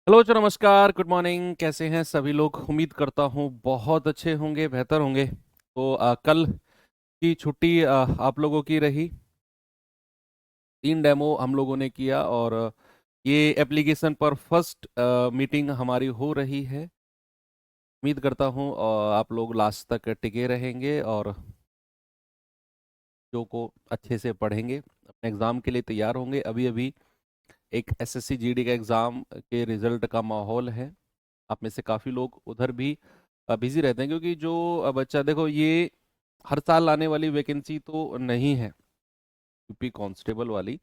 Hello जी, नमस्कार, good morning. कैसे हैं सभी लोग? उम्मीद करता हूँ बहुत अच्छे होंगे, बेहतर होंगे। तो कल की छुट्टी आप लोगों की रही। 3 डेमो हम लोगों ने किया और ये एप्लीकेशन पर फर्स्ट मीटिंग हमारी हो रही है। उम्मीद करता हूँ आप लोग लास्ट तक टिके रहेंगे और जो को अच्छे से पढ़ेंगे, अपने एग्ज़ाम के लिए तैयार होंगे। अभी अभी एक एसएससी जीडी का एग्ज़ाम के रिजल्ट का माहौल है। आप में से काफ़ी लोग उधर भी बिजी रहते हैं, क्योंकि जो बच्चा, देखो, ये हर साल आने वाली वैकेंसी तो नहीं है, यूपी कांस्टेबल वाली।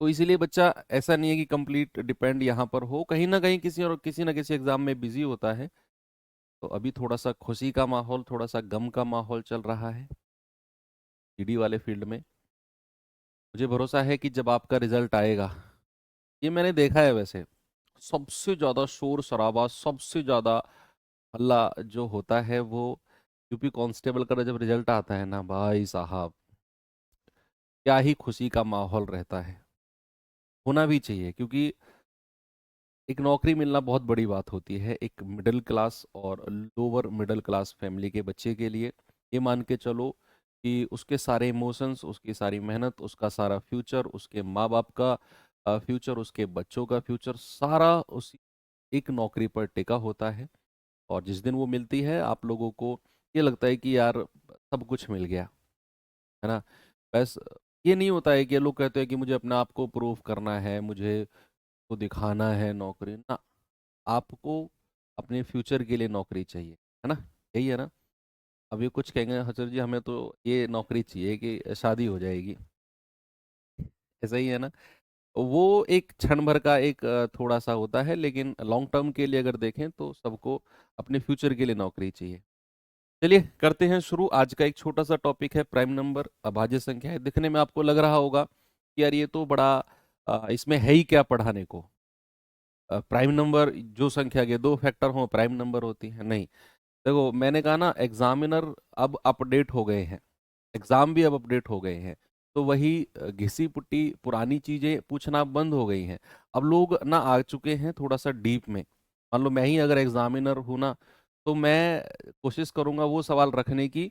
तो इसीलिए बच्चा ऐसा नहीं है कि कंप्लीट डिपेंड यहाँ पर हो, कहीं ना कहीं किसी और किसी ना किसी एग्जाम में बिजी होता है। तो अभी थोड़ा सा खुशी का माहौल, थोड़ा सा गम का माहौल चल रहा है जीडी वाले फील्ड में। मुझे भरोसा है कि जब आपका रिजल्ट आएगा, ये मैंने देखा है वैसे, सबसे ज़्यादा शोर शराबा, सबसे ज़्यादा हल्ला जो होता है वो यूपी कांस्टेबल का जब रिजल्ट आता है ना भाई साहब, क्या ही खुशी का माहौल रहता है। होना भी चाहिए, क्योंकि एक नौकरी मिलना बहुत बड़ी बात होती है एक मिडिल क्लास और लोअर मिडिल क्लास फैमिली के बच्चे के लिए। ये मान के चलो कि उसके सारे इमोशंस, उसकी सारी मेहनत, उसका सारा फ्यूचर, उसके माँ बाप का फ्यूचर, उसके बच्चों का फ्यूचर, सारा उस एक नौकरी पर टिका होता है। और जिस दिन वो मिलती है, आप लोगों को ये लगता है कि यार सब कुछ मिल गया, है ना। बस ये नहीं होता है कि लोग कहते हैं कि मुझे अपने आप को प्रूव करना है, मुझे तो दिखाना है नौकरी ना। आपको अपने फ्यूचर के लिए नौकरी चाहिए, है ना। यही है ना। अब ये कुछ कहेंगे, हजर जी हमें तो ये नौकरी चाहिए कि शादी हो जाएगी, ऐसा ही है ना। वो एक क्षण भर का एक थोड़ा सा होता है, लेकिन लॉन्ग टर्म के लिए अगर देखें तो सबको अपने फ्यूचर के लिए नौकरी चाहिए। चलिए करते हैं शुरू। आज का एक छोटा सा टॉपिक है प्राइम नंबर, अभाज्य संख्या है। दिखने में आपको लग रहा होगा कि यार ये तो बड़ा इसमें है ही क्या पढ़ाने को। प्राइम नंबर, जो संख्या के 2 फैक्टर हों, प्राइम नंबर होती है? नहीं। देखो, मैंने कहा ना, एग्जामिनर अब अपडेट हो गए हैं, एग्जाम भी अब अपडेट हो गए हैं। तो वही घिसी पुट्टी पुरानी चीजें पूछना बंद हो गई हैं। अब लोग ना आ चुके हैं थोड़ा सा डीप में। मान लो मैं ही अगर एग्जामिनर हूं ना, तो मैं कोशिश करूंगा वो सवाल रखने की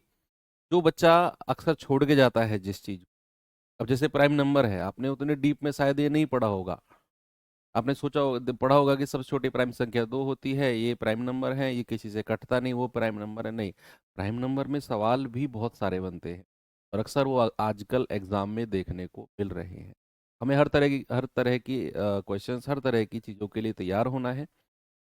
जो बच्चा अक्सर छोड़ के जाता है जिस चीज। अब जैसे प्राइम नंबर है, आपने उतने डीप में शायद ये नहीं पढ़ा होगा। आपने पढ़ा होगा कि सबसे छोटी प्राइम संख्या 2 होती है, ये प्राइम नंबर है, ये किसी से कटता नहीं, वो प्राइम नंबर है। नहीं, प्राइम नंबर में सवाल भी बहुत सारे बनते हैं और अक्सर वो आजकल एग्जाम में देखने को मिल रहे हैं। हमें हर तरह की क्वेश्चंस, हर तरह की चीज़ों के लिए तैयार होना है।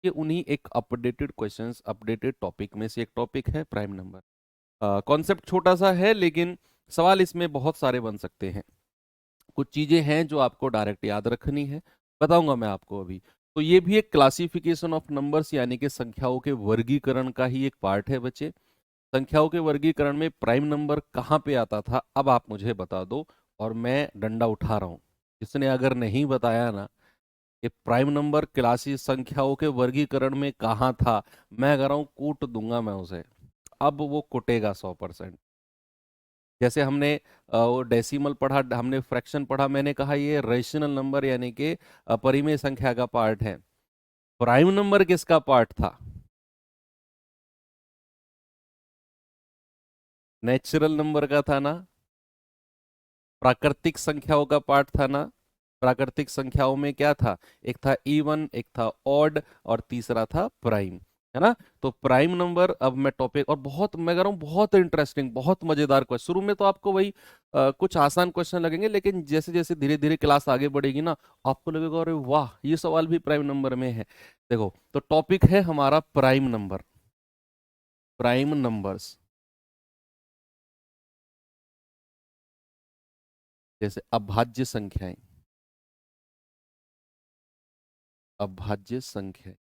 ये उन्हीं एक अपडेटेड क्वेश्चंस, अपडेटेड टॉपिक में से एक टॉपिक है प्राइम नंबर। कॉन्सेप्ट छोटा सा है, लेकिन सवाल इसमें बहुत सारे बन सकते हैं। कुछ चीजें हैं जो आपको डायरेक्ट याद रखनी है, बताऊंगा मैं आपको अभी। तो ये भी एक क्लासिफिकेशन ऑफ नंबर्स, यानी कि संख्याओं के वर्गीकरण का ही एक पार्ट है बच्चे। संख्याओं के वर्गीकरण में प्राइम नंबर कहाँ पे आता था, अब आप मुझे बता दो और मैं डंडा उठा रहा हूँ। जिसने अगर नहीं बताया ना कि प्राइम नंबर क्लासी संख्याओं के वर्गीकरण में कहाँ था, मैं कह रहा हूँ कूट दूंगा मैं उसे। अब वो कुटेगा 100%। जैसे हमने वो डेसिमल पढ़ा, हमने फ्रैक्शन पढ़ा, मैंने कहा ये रेशनल नंबर यानी कि परिमेय संख्या का पार्ट है। प्राइम नंबर किसका पार्ट था? नेचुरल नंबर का था ना। प्राकृतिक संख्याओं का पार्ट था ना। प्राकृतिक संख्याओं में क्या था? एक था इवन, एक था ऑड और तीसरा था प्राइम, है ना। तो प्राइम नंबर, अब मैं टॉपिक, और बहुत, मैं कह रहा हूँ बहुत इंटरेस्टिंग, बहुत मजेदार क्वेश्चन। शुरू में तो आपको वही कुछ आसान क्वेश्चन लगेंगे, लेकिन जैसे जैसे धीरे धीरे क्लास आगे बढ़ेगी ना, आपको लगेगा अरे वाह, ये सवाल भी प्राइम नंबर में है। देखो, तो टॉपिक है हमारा प्राइम नंबर, प्राइम नंबर्स। जैसे अभाज्य संख्याएं, अभाज्य संख्या,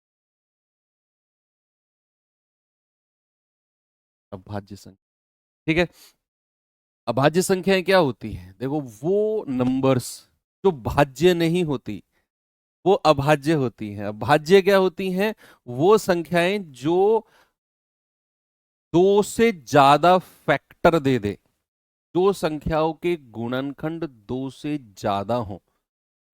अभाज्य संख्या, ठीक है। अभाज्य संख्याएं क्या होती हैं? देखो, वो नंबर्स जो भाज्य नहीं होती, वो अभाज्य होती हैं। अभाज्य क्या होती हैं? वो संख्याएं जो 2 से ज्यादा फैक्टर दे दे, जो संख्याओं के गुणनखंड 2 से ज्यादा हो,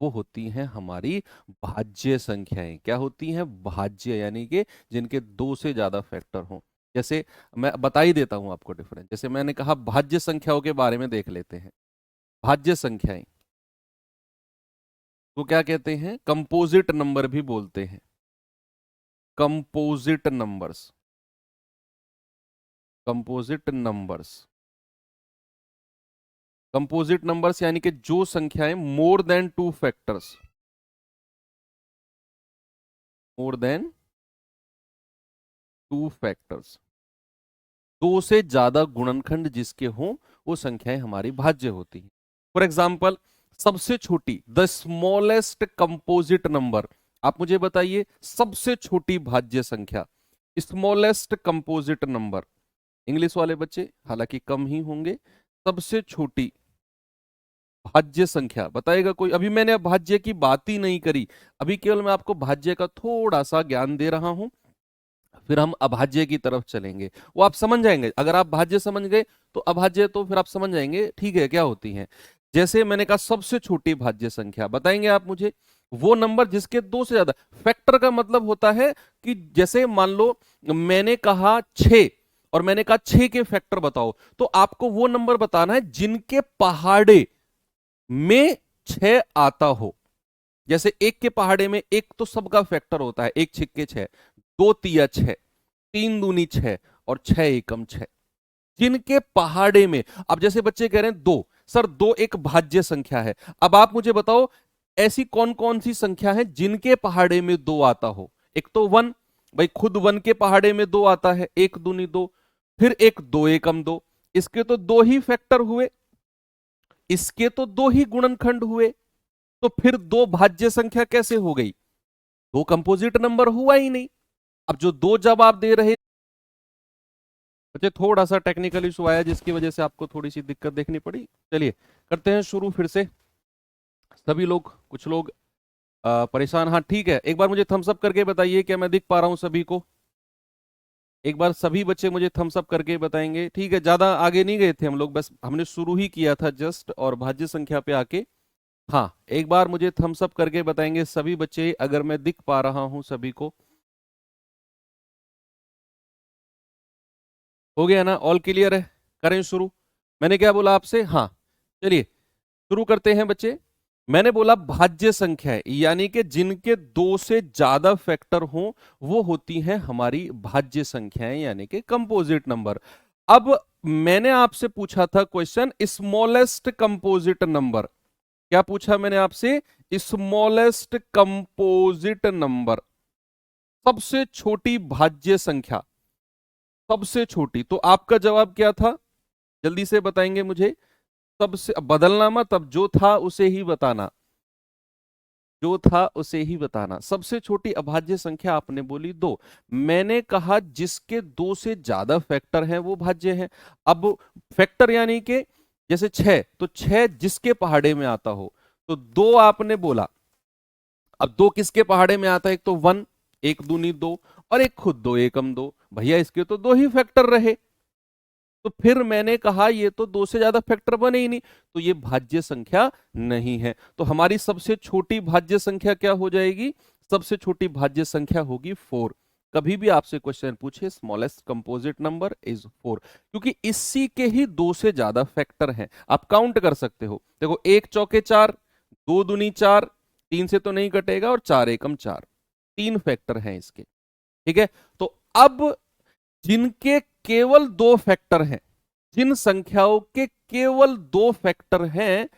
वो होती हैं हमारी भाज्य संख्याएं। क्या होती हैं? भाज्य, यानी कि जिनके दो से ज्यादा फैक्टर हों। जैसे मैं बता ही देता हूं आपको डिफरेंस। जैसे मैंने कहा भाज्य संख्याओं के बारे में देख लेते हैं। भाज्य संख्याएं तो क्या कहते हैं? कंपोजिट नंबर भी बोलते हैं। Composite numbers, composite numbers, composite numbers यानी कि जो संख्याएं more than two factors, more than two factors, दो से ज्यादा गुणनखंड जिसके हों वो संख्याएं हमारी भाज्य होती हैं। फॉर एग्जाम्पल, सबसे छोटी, द स्मॉलेस्ट कंपोजिट नंबर, आप मुझे बताइए सबसे छोटी भाज्य संख्या, स्मॉलेस्ट कंपोजिट नंबर। इंग्लिश वाले बच्चे हालांकि कम ही होंगे। सबसे छोटी भाज्य संख्या बताएगा कोई? अभी मैंने भाज्य की बात ही नहीं करी, अभी केवल मैं आपको भाज्य का थोड़ा सा ज्ञान दे रहा हूं, फिर हम अभाज्य की तरफ चलेंगे। वो आप समझ जाएंगे, अगर आप भाज्य समझ गए तो अभाज्य तो फिर आप समझ जाएंगे ठीक है क्या होती है। जैसे मैंने कहा सबसे छोटी भाज्य संख्या, बताएंगे आप मुझे वो नंबर जिसके दो से ज्यादा फैक्टर। का मतलब होता है कि जैसे मान लो मैंने कहा 6 और मैंने कहा 6 के फैक्टर बताओ, तो आपको वो नंबर बताना है जिनके पहाड़े में 6 आता हो। जैसे एक के पहाड़े में एक तो सबका फैक्टर होता है, एक छिक्के 6, दो तिया 6, तीन दूनी 6 और 6 एकम 6। जिनके पहाड़े में, अब जैसे बच्चे कह रहे हैं दो, सर दो एक भाज्य संख्या है, अब आप मुझे बताओ ऐसी कौन कौन सी संख्या है जिनके पहाड़े में दो आता हो। एक तो वन, भाई खुद वन के पहाड़े में दो आता है, एक दूनी दो, फिर एक दो एकम दो, इसके तो दो ही फैक्टर हुए, इसके तो दो ही गुणनखंड हुए, तो फिर दो भाज्य संख्या कैसे हो गई? दो कंपोजिट नंबर हुआ ही नहीं। अब जो दो जवाब दे रहे बच्चे, थोड़ा सा टेक्निकल इशू आया जिसकी वजह से आपको थोड़ी सी दिक्कत देखनी पड़ी। चलिए करते हैं शुरू फिर से। सभी लोग, कुछ लोग परेशान, हाँ ठीक है, एक बार मुझे थम्स अप करके बताइए क्या मैं दिख पा रहा हूं सभी को। एक बार सभी बच्चे मुझे थम्स अप करके बताएंगे। ठीक है, ज्यादा आगे नहीं गए थे हम लोग, बस हमने शुरू ही किया था जस्ट, और भाज्य संख्या पे आके। हाँ, एक बार मुझे थम्स अप करके बताएंगे सभी बच्चे अगर मैं दिख पा रहा हूं सभी को। हो गया ना? ऑल क्लियर है? करें शुरू? मैंने क्या बोला आपसे? हाँ, चलिए शुरू करते हैं बच्चे। मैंने बोला भाज्य संख्या है, यानी कि जिनके दो से ज्यादा फैक्टर हों वो होती हैं हमारी भाज्य संख्याएं, यानी कि कंपोजिट नंबर। अब मैंने आपसे पूछा था क्वेश्चन स्मॉलेस्ट कंपोजिट नंबर। क्या पूछा मैंने आपसे? स्मॉलेस्ट कंपोजिट नंबर, सबसे छोटी भाज्य संख्या, सबसे छोटी। तो आपका जवाब क्या था? जल्दी से बताएंगे मुझे। सबसे, अब बदलना मत, अब जो था उसे ही बताना, जो था उसे ही बताना। सबसे छोटी अभाज्य संख्या आपने बोली दो, मैंने कहा जिसके दो से ज्यादा फैक्टर हैं वो भाज्य हैं। अब फैक्टर यानी कि जैसे 6, तो 6 जिसके पहाड़े में आता हो, तो दो आपने बोला। अब दो किसके पहाड़े में आता है? एक तो वन, एक दूनी दो, और एक खुद दो एकम दो, भैया इसके तो दो ही फैक्टर रहे। तो फिर मैंने कहा ये तो दो से ज्यादा फैक्टर बने ही नहीं, तो ये भाज्य संख्या नहीं है। तो हमारी सबसे छोटी भाज्य संख्या क्या हो जाएगी? सबसे छोटी भाज्य संख्या होगी 4। कभी भी आपसे क्वेश्चन पूछे स्मॉलेस्ट कंपोजिट नंबर इज 4, क्योंकि इसी के ही दो से ज्यादा फैक्टर हैं। आप काउंट कर सकते हो, देखो एक चौके 4, दो दूनी 4, तीन से तो नहीं कटेगा, और चार एकम 4, तीन फैक्टर हैं इसके। ठीक है, तो अब जिनके केवल दो फैक्टर हैं, जिन संख्याओं के केवल दो फैक्टर हैं,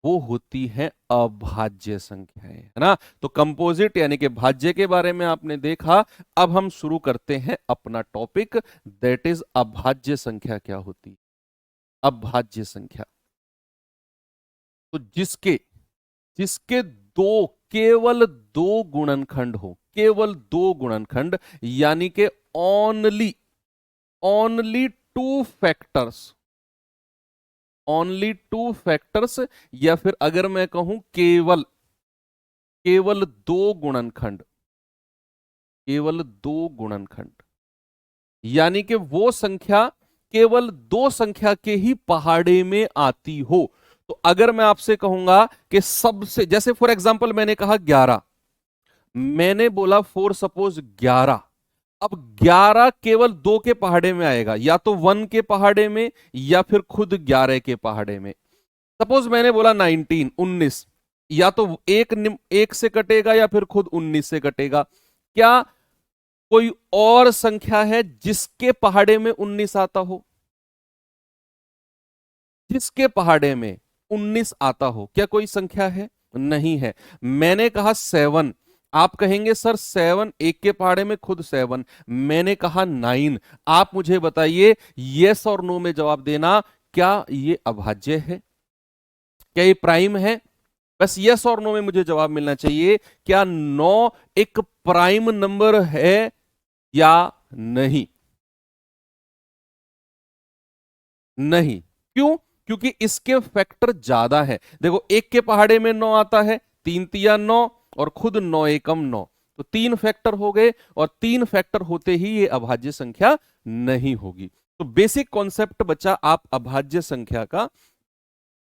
वो होती है अभाज्य संख्याएं, है ना। तो कंपोजिट यानी कि भाज्य के बारे में आपने देखा। अब हम शुरू करते हैं अपना टॉपिक, दैट इज अभाज्य संख्या क्या होती है। अभाज्य संख्या तो जिसके जिसके दो, केवल दो गुणनखंड हो, केवल दो गुणनखंड, यानी कि only, only two factors, only two factors, या फिर अगर मैं कहूं केवल, केवल दो गुणनखंड, केवल दो गुणनखंड, यानी कि वो संख्या केवल दो संख्या के ही पहाड़े में आती हो। तो अगर मैं आपसे कहूंगा कि सबसे, जैसे फॉर एग्जांपल मैंने कहा 11, मैंने बोला फॉर सपोज 11, अब 11 केवल दो के पहाड़े में आएगा, या तो 1 के पहाड़े में या फिर खुद 11 के पहाड़े में। सपोज मैंने बोला 19, 19, या तो एक से कटेगा या फिर खुद 19 से कटेगा। क्या कोई और संख्या है जिसके पहाड़े में 19 आता हो? जिसके पहाड़े में 19 आता हो, क्या कोई संख्या है? नहीं है। मैंने कहा 7, आप कहेंगे सर 7 एक के पहाड़े में खुद 7, मैंने कहा 9। आप मुझे बताइए, यस और नो में जवाब देना, क्या ये अभाज्य है? क्या ये प्राइम है? बस यस और नो में मुझे जवाब मिलना चाहिए। क्या 9 एक प्राइम नंबर है या नहीं? नहीं। क्यों? क्योंकि इसके फैक्टर ज्यादा है। देखो, एक के पहाड़े में 9 आता है, 3 तिया 9, और खुद 9 एकम 9, तो 3 फैक्टर हो गए, और 3 फैक्टर होते ही ये अभाज्य संख्या नहीं होगी। तो बेसिक कॉन्सेप्ट बचा आप अभाज्य संख्या का,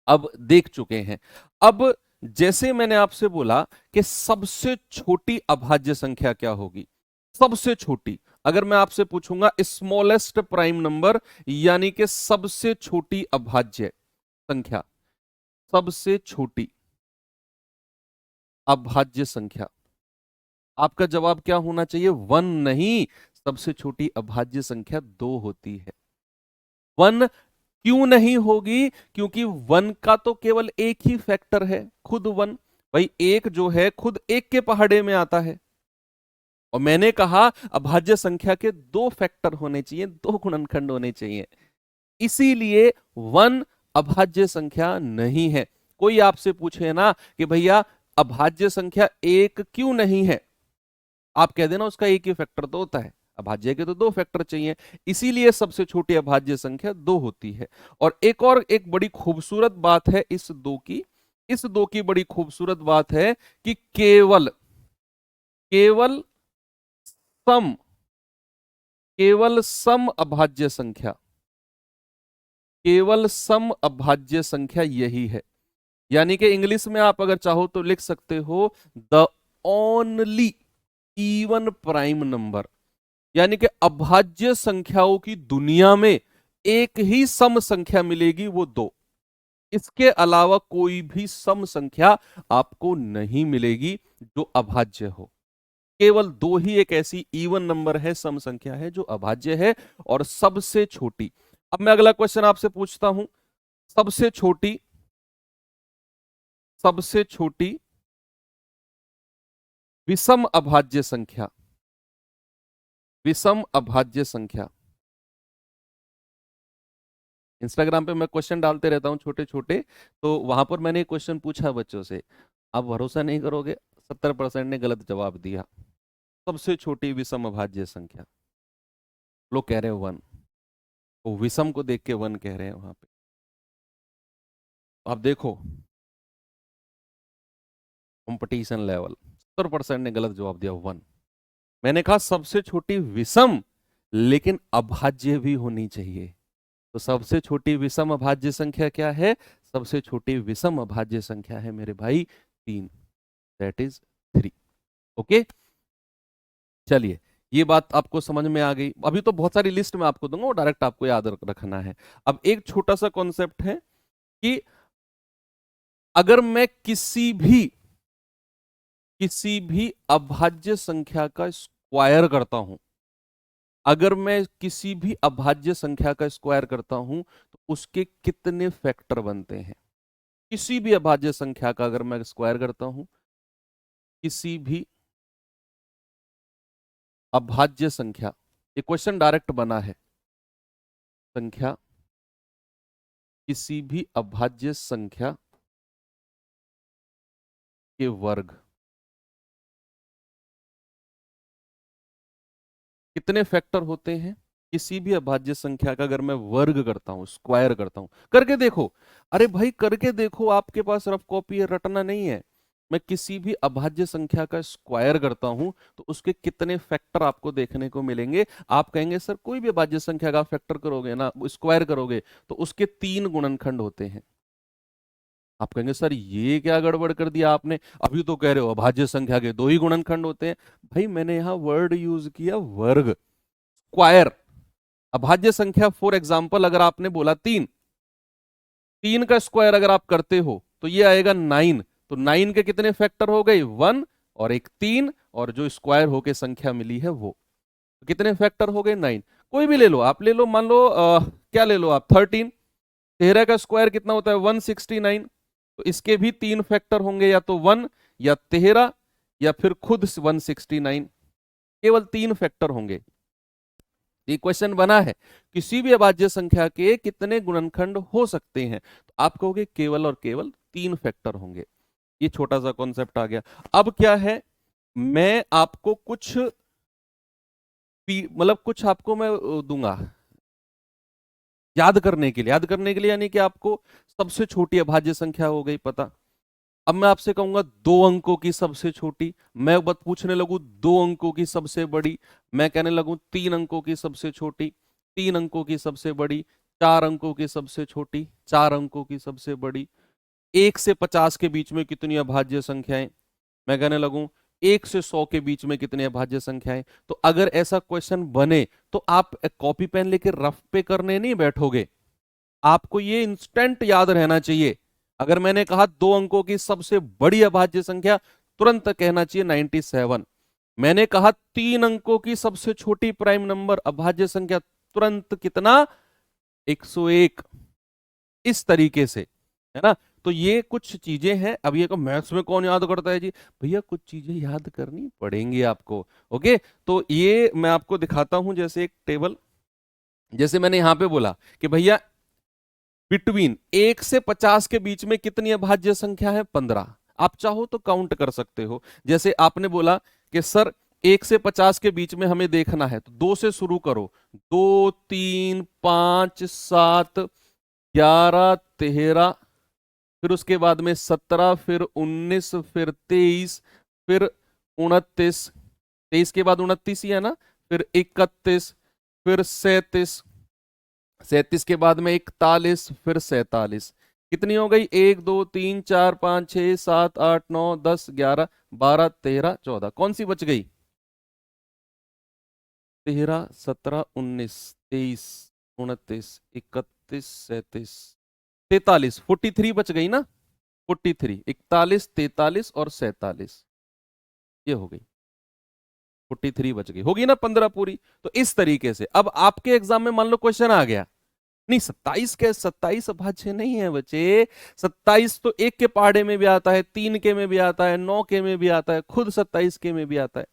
अब देख चुके हैं। अब जैसे मैंने आपसे बोला कि सबसे छोटी अभाज्य संख्या क्या होगी, सबसे छोटी, अगर मैं आपसे पूछूंगा स्मॉलेस्ट प्राइम नंबर, यानी कि सबसे छोटी अभाज्य संख्या, सबसे छोटी अभाज्य संख्या, आपका जवाब क्या होना चाहिए? 1 नहीं, सबसे छोटी अभाज्य संख्या 2 होती है। 1 क्यों नहीं होगी? क्योंकि 1 का तो केवल एक ही फैक्टर है, खुद 1। भाई एक जो है खुद एक के पहाड़े में आता है, और मैंने कहा अभाज्य संख्या के 2 फैक्टर होने चाहिए, 2 गुणनखंड होने चाहिए, इसीलिए 1 अभाज्य संख्या नहीं है। कोई आपसे पूछे ना कि भैया अभाज्य संख्या 1 क्यों नहीं है, आप कह देना उसका एक ही फैक्टर तो होता है, अभाज्य के तो 2 फैक्टर चाहिए, इसीलिए सबसे छोटी अभाज्य संख्या 2 होती है। और एक बड़ी खूबसूरत बात है इस 2 की, इस 2 की बड़ी खूबसूरत बात है कि केवल केवल सम केवल सम अभाज्य संख्या, केवल सम अभाज्य संख्या यही है। यानी कि इंग्लिश में आप अगर चाहो तो लिख सकते हो the only even prime number, यानी कि अभाज्य संख्याओं की दुनिया में एक ही सम संख्या मिलेगी, वो 2। इसके अलावा कोई भी सम संख्या आपको नहीं मिलेगी जो अभाज्य हो। केवल 2 ही एक ऐसी इवन नंबर है, सम संख्या है, जो अभाज्य है और सबसे छोटी। अब मैं अगला क्वेश्चन आपसे पूछता हूं, सबसे छोटी, सबसे छोटी विषम अभाज्य संख्या, विषम अभाज्य संख्या। इंस्टाग्राम पे मैं क्वेश्चन डालते रहता हूँ छोटे छोटे, तो वहां पर मैंने एक क्वेश्चन पूछा बच्चों से, आप भरोसा नहीं करोगे, 70% ने गलत जवाब दिया। सबसे छोटी विषम अभाज्य संख्या, लोग कह रहे हैं 1, वो विषम को देख के 1 कह रहे हैं वहां पे। आप देखो कंपटीशन लेवल, 70% ने गलत जवाब दिया 1। मैंने कहा सबसे छोटी विषम, लेकिन अभाज्य भी होनी चाहिए। तो सबसे छोटी विषम अभाज्य संख्या क्या है? सबसे छोटी विषम अभाज्य संख्या है मेरे भाई 3, दैट इज 3। ओके, चलिए, ये बात आपको समझ में आ गई। अभी तो बहुत सारी लिस्ट में आपको दूंगा, वो डायरेक्ट आपको याद रखना है। अब एक छोटा सा कॉन्सेप्ट है कि अगर मैं किसी भी अभाज्य संख्या का स्क्वायर करता हूं, अगर मैं किसी भी अभाज्य संख्या का स्क्वायर करता हूं तो उसके कितने फैक्टर बनते हैं? किसी भी अभाज्य संख्या का अगर मैं स्क्वायर करता हूं, किसी भी अभाज्य संख्या, ये क्वेश्चन डायरेक्ट बना है, संख्या, किसी भी अभाज्य संख्या के वर्ग, कितने फैक्टर होते हैं? किसी भी अभाज्य संख्या का अगर मैं वर्ग करता हूं, स्क्वायर करता हूं, करके देखो। अरे भाई करके देखो, आपके पास रफ कॉपी है, रटना नहीं है। मैं किसी भी अभाज्य संख्या का स्क्वायर करता हूं तो उसके कितने फैक्टर आपको देखने को मिलेंगे? आप कहेंगे सर कोई भी अभाज्य संख्या का फैक्टर करोगे ना, स्क्वायर करोगे, तो उसके 3 गुणनखंड होते हैं। आप कहेंगे सर ये क्या गड़बड़ कर दिया आपने, अभी तो कह रहे हो अभाज्य संख्या के दो ही गुणनखंड होते हैं। भाई मैंने यहाँ वर्ड यूज किया वर्ग, स्क्वायर। अभाज्य संख्या फॉर एग्जाम्पल अगर आपने बोला 3, 3 का स्क्वायर अगर आप करते हो तो ये आएगा 9। तो 9 के कितने फैक्टर हो गए, 1 और एक 3, और जो स्क्वायर होके संख्या मिली है वो तो कितने फैक्टर हो गए, 9। कोई भी ले लो आप, ले लो मान लो क्या ले लो आप, 13। 13 का स्क्वायर कितना होता है, 169। तो इसके भी 3 फैक्टर होंगे, या तो 1 या 13 या फिर खुद 169। केवल 3 फैक्टर होंगे। ये क्वेश्चन बना है किसी भी अभाज्य संख्या के कितने गुणनखंड हो सकते हैं, तो आप कहोगे केवल और केवल 3 फैक्टर होंगे। ये छोटा सा कॉन्सेप्ट आ गया। अब क्या है, मैं आपको कुछ मतलब कुछ आपको मैं दूंगा याद करने के लिए, याद करने के लिए यानी कि आपको सबसे छोटी अभाज्य संख्या हो गई पता। अब मैं आपसे कहूंगा 2 अंकों की सबसे छोटी, मैं बात पूछने लगूं 2 अंकों की सबसे बड़ी, मैं कहने लगूं 3 अंकों की सबसे छोटी, 3 अंकों की सबसे बड़ी, 4 अंकों की सबसे छोटी, 4 अंकों की सबसे बड़ी। 1 से 50 के बीच में कितनी अभाज्य संख्याएं, मैं कहने लगूं 1 से 100 के बीच में कितनी अभाज्य संख्याएं। तो अगर ऐसा क्वेश्चन बने तो आप एक कॉपी पेन लेके रफ पे करने नहीं बैठोगे, आपको ये इंस्टेंट याद रहना चाहिए। अगर मैंने कहा 2 अंकों की सबसे बड़ी अभाज्य संख्या, तुरंत कहना चाहिए 97। मैंने कहा 3 अंकों की सबसे छोटी प्राइम नंबर अभाज्य संख्या, तुरंत कितना, 101। इस तरीके से, है ना। तो ये कुछ चीजें हैं। अब ये मैथ्स में कौन याद करता है जी, भैया कुछ चीजें याद करनी पड़ेंगी आपको। ओके, तो ये मैं आपको दिखाता हूं, जैसे एक टेबल, जैसे मैंने यहां पे बोला कि भैया बिटवीन 1 से 50 के बीच में कितनी अभाज्य संख्या है, 15। आप चाहो तो काउंट कर सकते हो। जैसे आपने बोला कि सर 1 से 50 के बीच में हमें देखना है, तो 2 से शुरू करो, 2 3 5 7 11 13, फिर उसके बाद में 17, फिर 19, फिर 23, फिर 29, 23 के बाद 29 ही है ना, फिर 31, फिर 37, 37 के बाद में 41, फिर 47। कितनी हो गई, 1 2 3 4 5 6 7 8 9 10 11 12 13 14, कौन सी बच गई, 13 17 19 23 29 31 37 43, 43 बच गई ना, 43, 41 43 और 47, ये हो गई 43 बच गई, होगी ना 15 पूरी। तो इस तरीके से अब आपके एग्जाम में मान लो क्वेश्चन आ गया, नहीं 27 के 27 अभाज्य नहीं है बच्चे, 27 तो 1 के पहाड़े में भी आता है, 3 के में भी आता है, 9 के में भी आता है, खुद 27 के में भी आता है।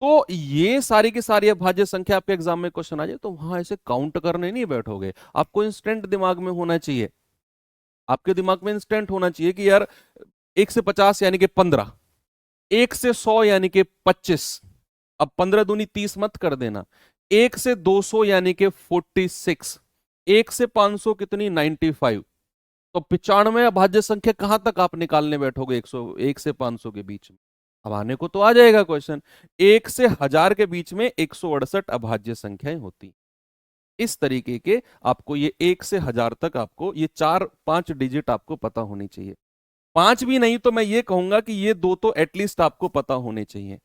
तो ये सारी की सारी अभाज्य संख्या आपके एग्जाम में क्वेश्चन आ जाए तो वहां ऐसे काउंट करने नहीं बैठोगे, आपको इंस्टेंट दिमाग में होना चाहिए, आपके दिमाग में इंस्टेंट होना चाहिए कि यार 1 से 50 यानी कि 15, 1 से 100 यानी कि 25, अब 15 दूनी 30 मत कर देना, 1 से 200 यानी कि 46, 1 से 500 कितनी, 95। तो 95 अभाज्य संख्या कहां तक आप निकालने बैठोगे, 1 से 500 के बीच में, अब आने को तो आ जाएगा क्वेश्चन। 1 से 1000 के बीच में 168 अभाज्य संख्याएं होती। इस तरीके के आपको ये 1 से 1000 तक आपको ये 4-5 डिजिट आपको पता होनी चाहिए। 5 भी नहीं तो मैं ये कहूंगा कि ये 2 तो एटलीस्ट आपको पता होने चाहिए,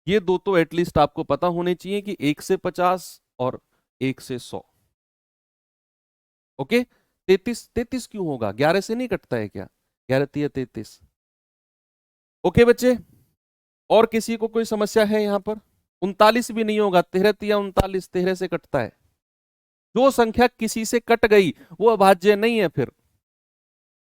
ये 2 तो एटलीस्ट आपको पता होने चाहिए कि 1 से 50 और 1 से 100। ओके, 33, 33 क्यों होगा, 11 से नहीं कटता है क्या, 11 तिया 33। ओके बच्चे, और किसी को कोई समस्या है यहां पर, 39 भी नहीं होगा, 13 तिया 39, 13 से कटता है। जो संख्या किसी से कट गई वो अभाज्य नहीं है, फिर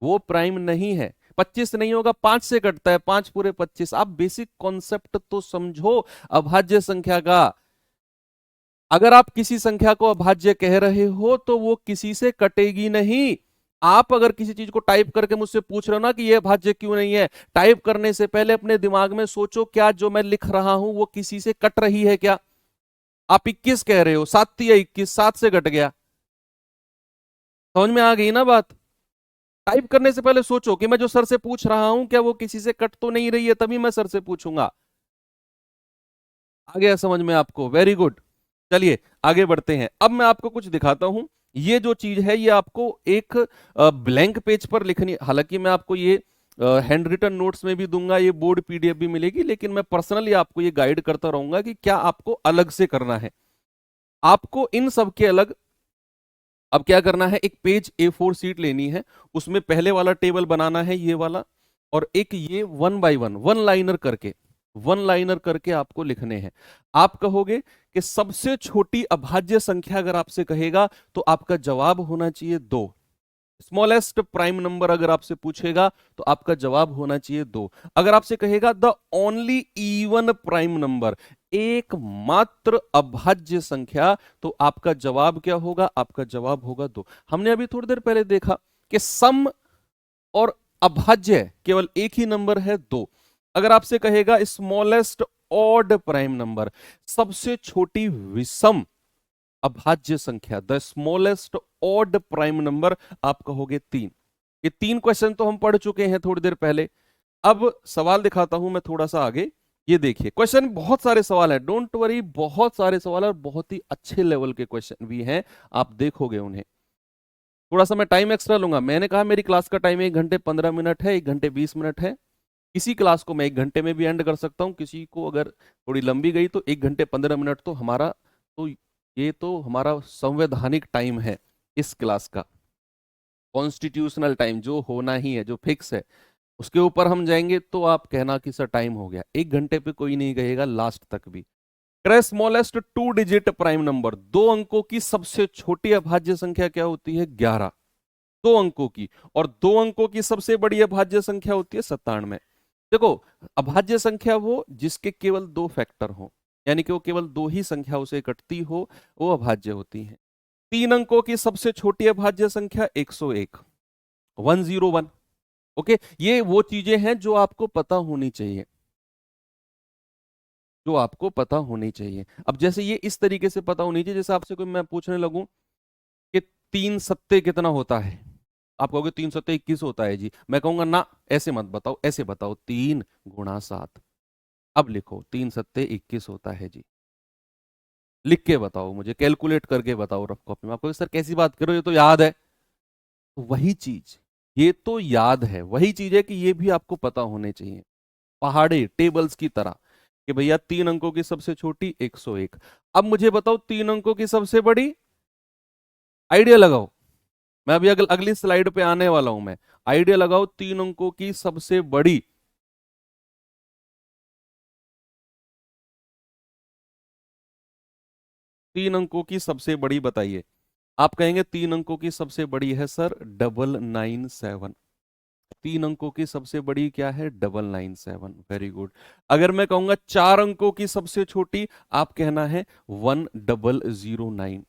वो प्राइम नहीं है। 25 नहीं होगा, 5 से कटता है, 5 पूरे 25। आप बेसिक कॉन्सेप्ट तो समझो अभाज्य संख्या का। अगर आप किसी संख्या को अभाज्य कह रहे हो तो वो किसी से कटेगी नहीं। आप अगर किसी चीज को टाइप करके मुझसे पूछ रहे हो ना कि ये अभाज्य क्यों नहीं है, टाइप करने से पहले अपने दिमाग में सोचो क्या जो मैं लिख रहा हूं वो किसी से कट रही है क्या। आप 21 कह रहे हो, 7 या 21, 7 से कट गया, समझ में आ गई ना बात। टाइप करने से पहले सोचो कि मैं जो सर से पूछ रहा हूं क्या वो किसी से कट तो नहीं रही है, तभी मैं सर से पूछूंगा। आ गया समझ में आपको, वेरी गुड। चलिए आगे बढ़ते हैं। अब मैं आपको कुछ दिखाता हूं ये जो चीज है ये आपको एक ब्लैंक पेज पर लिखनी, हालांकि मैं आपको ये हैंड रिटन नोट्स में भी दूंगा, ये बोर्ड पीडीएफ भी मिलेगी, लेकिन मैं पर्सनली आपको ये गाइड करता रहूंगा कि क्या आपको अलग से करना है। आपको इन सब के अलग अब क्या करना है, एक पेज A4 सीट लेनी है, उसमें पहले वाला टेबल बनाना है ये वाला, और एक ये 1 बाय 1 वन लाइनर करके आपको लिखने हैं। आप कहोगे कि सबसे छोटी अभाज्य संख्या अगर आपसे कहेगा तो आपका जवाब होना चाहिए 2। स्मॉलेस्ट प्राइम नंबर अगर आपसे पूछेगा तो आपका जवाब होना चाहिए 2। अगर आपसे कहेगा the only even prime number, एकमात्र अभाज्य संख्या, तो आपका जवाब क्या होगा, आपका जवाब होगा 2। हमने अभी थोड़ी देर पहले देखा कि सम और अभाज्य केवल एक ही नंबर है 2। अगर आपसे कहेगा स्मॉलेस्ट ऑड प्राइम नंबर, सबसे छोटी विषम अभाज्य संख्या, the smallest odd prime number, आप कहोगे 3। ये 3 क्वेश्चन तो हम पढ़ चुके हैं थोड़ी देर पहले। अब सवाल दिखाता हूं मैं थोड़ा सा आगे। ये देखिए क्वेश्चन, बहुत सारे सवाल हैं, डोंट वरी, बहुत सारे सवाल और बहुत ही अच्छे लेवल के क्वेश्चन भी हैं, आप देखोगे उन्हें। थोड़ा सा मैं टाइम एक्स्ट्रा लूंगा, मैंने कहा मेरी क्लास का टाइम 1 घंटे 15 मिनट है, 1 घंटे 20 मिनट है। किसी क्लास को मैं 1 घंटे में भी एंड कर सकता हूं, किसी को अगर थोड़ी लंबी गई तो 1 घंटे 15 मिनट तो हमारा, तो ये तो हमारा संवैधानिक टाइम है इस क्लास का, कॉन्स्टिट्यूशनल टाइम जो होना ही है, जो फिक्स है। उसके ऊपर हम जाएंगे तो आप कहना कि सर टाइम हो गया, 1 घंटे पे कोई नहीं कहेगा लास्ट तक भी। स्मॉलेस्ट 2 डिजिट प्राइम नंबर, 2 अंकों की सबसे छोटी अभाज्य संख्या क्या होती है, 11, 2 अंकों की। और 2 अंकों की सबसे बड़ी अभाज्य संख्या होती है 97। देखो, अभाज्य संख्या वो जिसके केवल 2 फैक्टर हो, यानी कि वो केवल 2 ही संख्याओं से कटती हो, वो अभाज्य होती है। 3 अंकों की सबसे छोटी अभाज्य संख्या 101, 101। ओके, ये वो चीजें हैं जो आपको पता होनी चाहिए, जो आपको पता होनी चाहिए। अब जैसे ये इस तरीके से पता होनी चाहिए, जैसे आपसे कोई मैं पूछने लगूं कि 3 सत्ते कितना होता है, आप कहोगे 3 सत्ते 21 होता है जी, मैं कहूंगा ना, ऐसे मत बताओ, ऐसे बताओ, 3 गुणा 7। अब लिखो 3 सत्ते 21 होता है जी, लिख के बताओ मुझे, कैलकुलेट करके बताओ रफ कॉपी में। आपको सर कैसी बात करो, ये तो याद है। तो वही चीज, ये तो याद है, वही चीज है कि ये भी आपको पता होने चाहिए, पहाड़े टेबल्स की तरह, कि भैया 3 अंकों की सबसे छोटी 101। अब मुझे बताओ 3 अंकों की सबसे बड़ी, आइडिया लगाओ, मैं अभी अगली स्लाइड पे आने वाला हूं मैं। आइडिया लगाओ, 3 अंकों की सबसे बड़ी, 3 अंकों की सबसे बड़ी बताइए। आप कहेंगे 3 अंकों की सबसे बड़ी है सर 997। 3 अंकों की सबसे बड़ी क्या है, 997, वेरी गुड। अगर मैं कहूंगा 4 अंकों की सबसे छोटी, आप कहना है 1009।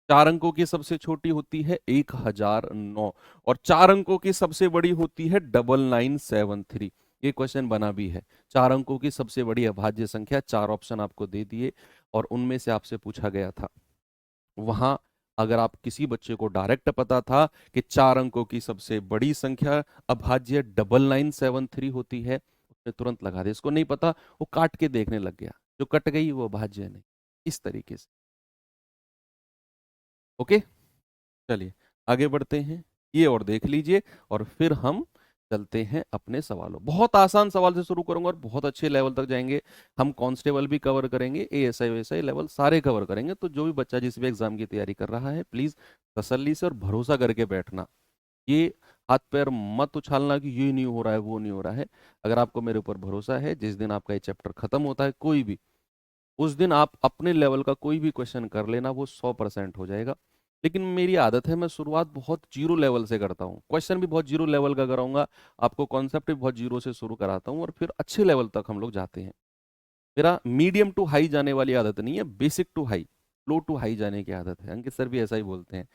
4 अंकों की सबसे छोटी होती है 1009, और 4 अंकों की सबसे बड़ी होती है 9973। ये क्वेश्चन बना भी है, 4 अंकों की सबसे बड़ी अभाज्य संख्या, 4 ऑप्शन आपको दे दिए और उनमें से आपसे पूछा गया था। वहां अगर आप किसी बच्चे को डायरेक्ट पता था कि 4 अंकों की सबसे बड़ी संख्या अभाज्य 9973 होती है, उसने तुरंत लगा दिया। इसको नहीं पता, वो काट के देखने लग गया, जो कट गई वो अभाज्य नहीं, इस तरीके से। ओके, चलिए आगे बढ़ते हैं, ये और देख लीजिए, और फिर हम चलते हैं अपने सवालों। बहुत आसान सवाल से शुरू करूंगा और बहुत अच्छे लेवल तक जाएंगे। हम कांस्टेबल भी कवर करेंगे, एएसआई वेएसआई लेवल सारे कवर करेंगे। तो जो भी बच्चा जिस भी एग्जाम की तैयारी कर रहा है, प्लीज तसल्ली से और भरोसा करके बैठना। ये हाथ पैर मत उछालना कि ये नहीं हो रहा है, वो नहीं हो रहा है। अगर आपको मेरे ऊपर भरोसा है, जिस दिन आपका ये चैप्टर खत्म होता है कोई भी, उस दिन आप अपने लेवल का कोई भी क्वेश्चन कर लेना, वो 100% हो जाएगा। लेकिन मेरी आदत है, मैं शुरुआत बहुत जीरो लेवल से करता हूँ, क्वेश्चन भी बहुत जीरो लेवल का कराऊंगा, आपको कॉन्सेप्ट भी बहुत जीरो से शुरू कराता हूँ, और फिर अच्छे लेवल तक हम लोग जाते हैं। मेरा मीडियम टू हाई जाने वाली आदत नहीं है, basic to high, low to high जाने की आदत है। अंकित सर भी ऐसा ही बोलते हैं,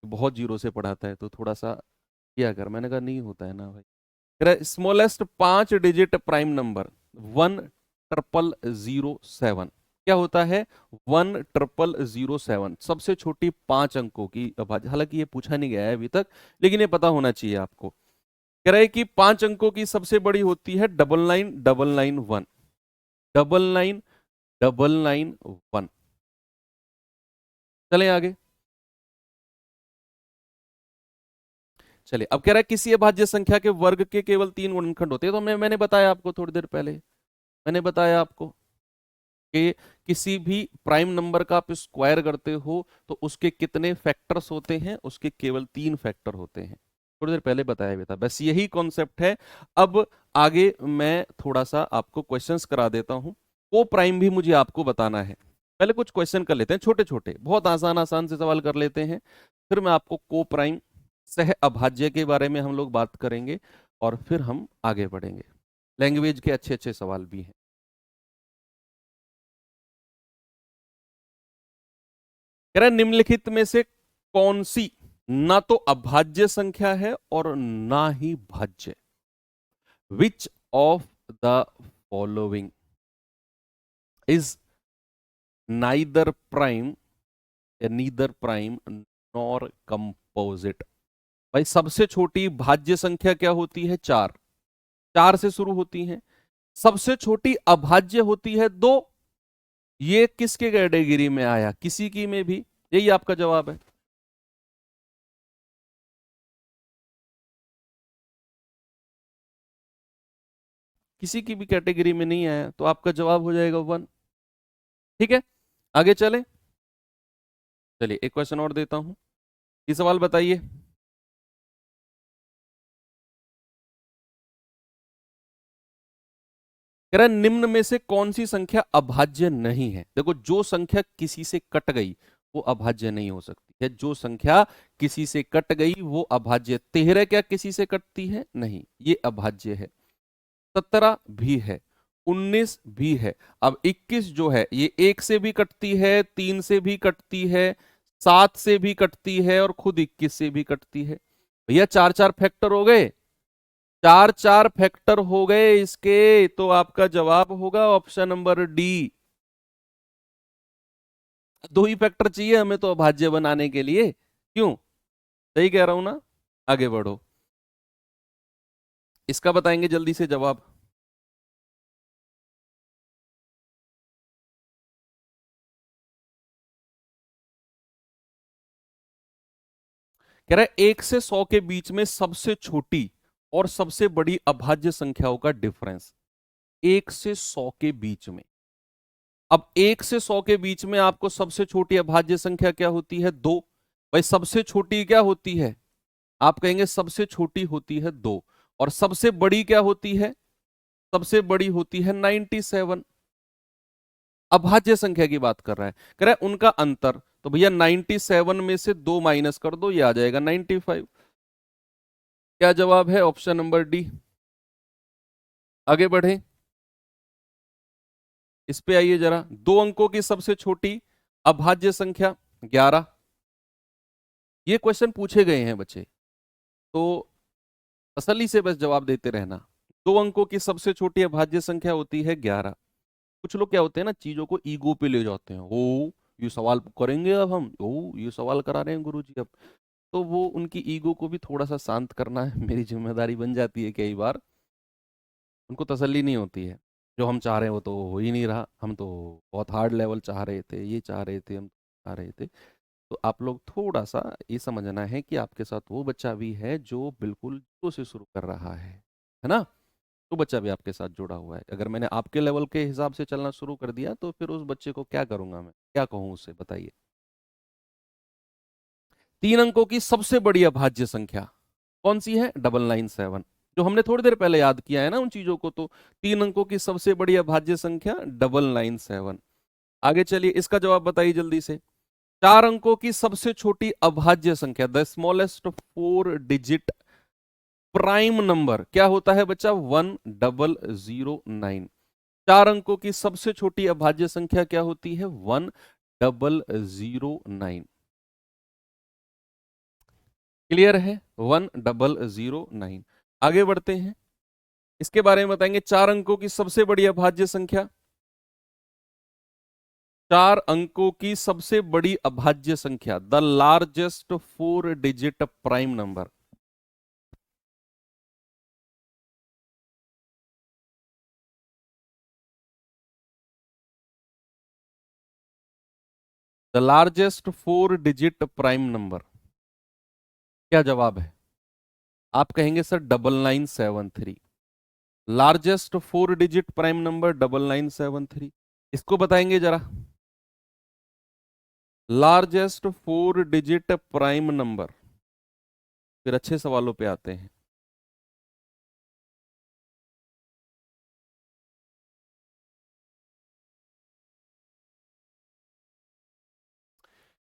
बहुत जीरो से पढ़ाता है तो थोड़ा सा किया कर। मैंने कहा नहीं होता है ना भाई। स्मॉलेस्ट 5 डिजिट प्राइम नंबर 10007, क्या होता है, 10007, सबसे छोटी 5 अंकों की अभाज्य। हालांकि ये पूछा नहीं गया है अभी तक, लेकिन ये पता होना चाहिए आपको। कह रहे हैं कि 5 अंकों की सबसे बड़ी होती है 99991, 99991। चलें आगे। चलिए, अब कह रहा है किसी अभाज्य संख्या के वर्ग के केवल 3 गुणनखंड होते हैं। तो मैंने बताया आपको थोड़ी देर पहले, मैंने बताया आपको कि किसी भी प्राइम नंबर का आप स्क्वायर करते हो तो उसके कितने फैक्टर्स होते हैं, उसके केवल 3 फैक्टर होते हैं। थोड़ी देर पहले बताया भी था, बस यही कॉन्सेप्ट है। अब आगे मैं थोड़ा सा आपको क्वेश्चंस करा देता हूं। को प्राइम भी मुझे आपको बताना है। पहले कुछ क्वेश्चन कर लेते हैं, छोटे छोटे, बहुत आसान आसान से सवाल कर लेते हैं। फिर मैं आपको को प्राइम सह अभाज्य के बारे में हम लोग बात करेंगे और फिर हम आगे बढ़ेंगे। लैंग्वेज के अच्छे अच्छे सवाल भी हैं। कह रहा है निम्नलिखित में से कौन सी ना तो अभाज्य संख्या है और ना ही भाज्य। Which of the following is neither prime या नीदर प्राइम नॉर कंपोजिट। भाई सबसे छोटी भाज्य संख्या क्या होती है? 4, 4 से शुरू होती है। सबसे छोटी अभाज्य होती है 2। ये किसके कैटेगरी में आया? किसी की में भी। यही आपका जवाब है। किसी की भी कैटेगरी में नहीं आया तो आपका जवाब हो जाएगा 1। ठीक है, आगे चले। चलिए एक क्वेश्चन और देता हूं। ये सवाल बताइए। कह रहा है निम्न में से कौन सी संख्या अभाज्य नहीं है? देखो, जो संख्या किसी से कट गई वो अभाज्य नहीं हो सकती है। जो संख्या किसी से कट गई वो अभाज्य। 13 क्या किसी से कटती है? नहीं, ये अभाज्य है। 17 भी है, 19 भी है। अब 21 जो है ये 1 से भी कटती है, 3 से भी कटती है, 7 से भी कटती है और खुद 21 से भी कटती है। भैया 4-4 फैक्टर हो गए, 4-4 फैक्टर हो गए इसके। तो आपका जवाब होगा ऑप्शन नंबर डी। 2 ही फैक्टर चाहिए हमें तो अभाज्य बनाने के लिए। क्यों? सही कह रहा हूं ना? आगे बढ़ो, इसका बताएंगे जल्दी से जवाब। कह रहा है 1 से 100 के बीच में सबसे छोटी और सबसे बड़ी अभाज्य संख्याओं का डिफरेंस। 1 से 100 के बीच में। अब 1 से 100 के बीच में आपको सबसे छोटी अभाज्य संख्या क्या होती है? 2। भाई सबसे छोटी क्या होती है? आप कहेंगे सबसे छोटी होती है 2। और सबसे बड़ी क्या होती है? सबसे बड़ी होती है 97। अभाज्य संख्या की बात कर रहा है। कह रहा है उनका अंतर। तो भैया 97 में से 2 माइनस कर दो, ये आ जाएगा 95। क्या जवाब है? Option number D. आगे बढ़े, इस पे आइए जरा। 2 अंकों की सबसे छोटी अभाज्य संख्या 11। ये क्वेश्चन पूछे गए हैं बच्चे, तो तसल्ली से बस जवाब देते रहना। 2 अंकों की सबसे छोटी अभाज्य संख्या होती है 11। कुछ लोग क्या होते हैं ना, चीजों को ईगो पे ले जाते हैं। ओ ये सवाल करेंगे अब हम, ओ ये सवाल करा रहे हैं गुरुजी अब। तो वो उनकी ईगो को भी थोड़ा सा शांत करना है मेरी जिम्मेदारी बन जाती है कई बार। उनको तसल्ली नहीं होती है। जो हम चाह रहे हैं वो तो हो ही नहीं रहा। हम तो बहुत हार्ड लेवल चाह रहे थे, ये चाह रहे थे, हम चाह रहे थे। तो आप लोग थोड़ा सा ये समझना है कि आपके साथ वो बच्चा भी है जो बिल्कुल जीरो से शुरू कर रहा है ना? तो बच्चा भी आपके साथ जुड़ा हुआ है। अगर मैंने आपके लेवल के हिसाब से चलना शुरू कर दिया तो फिर उस बच्चे को क्या करूंगा मैं, क्या कहूं उसे, बताइए। 3 अंकों की सबसे बड़ी अभाज्य संख्या कौन सी है? 997। जो हमने थोड़ी देर पहले याद किया है ना उन चीजों को। तो 3 अंकों की सबसे बड़ी अभाज्य संख्या 997। आगे चलिए, इसका जवाब बताइए जल्दी से। 4 अंकों की सबसे छोटी अभाज्य संख्या, the smallest 4 digit prime number क्या होता है बच्चा? 1009। 4 अंकों की सबसे छोटी अभाज्य संख्या क्या होती है? 1009। क्लियर है? 1009। आगे बढ़ते हैं, इसके बारे में बताएंगे। 4 अंकों की सबसे बड़ी अभाज्य संख्या, 4 अंकों की सबसे बड़ी अभाज्य संख्या, the largest 4 digit prime number. The largest 4 digit prime number, क्या जवाब है? आप कहेंगे sir 9973। Largest 4 digit prime number 9973, इसको बताएंगे जरा। Largest 4 digit prime number. फिर अच्छे सवालों पे आते हैं।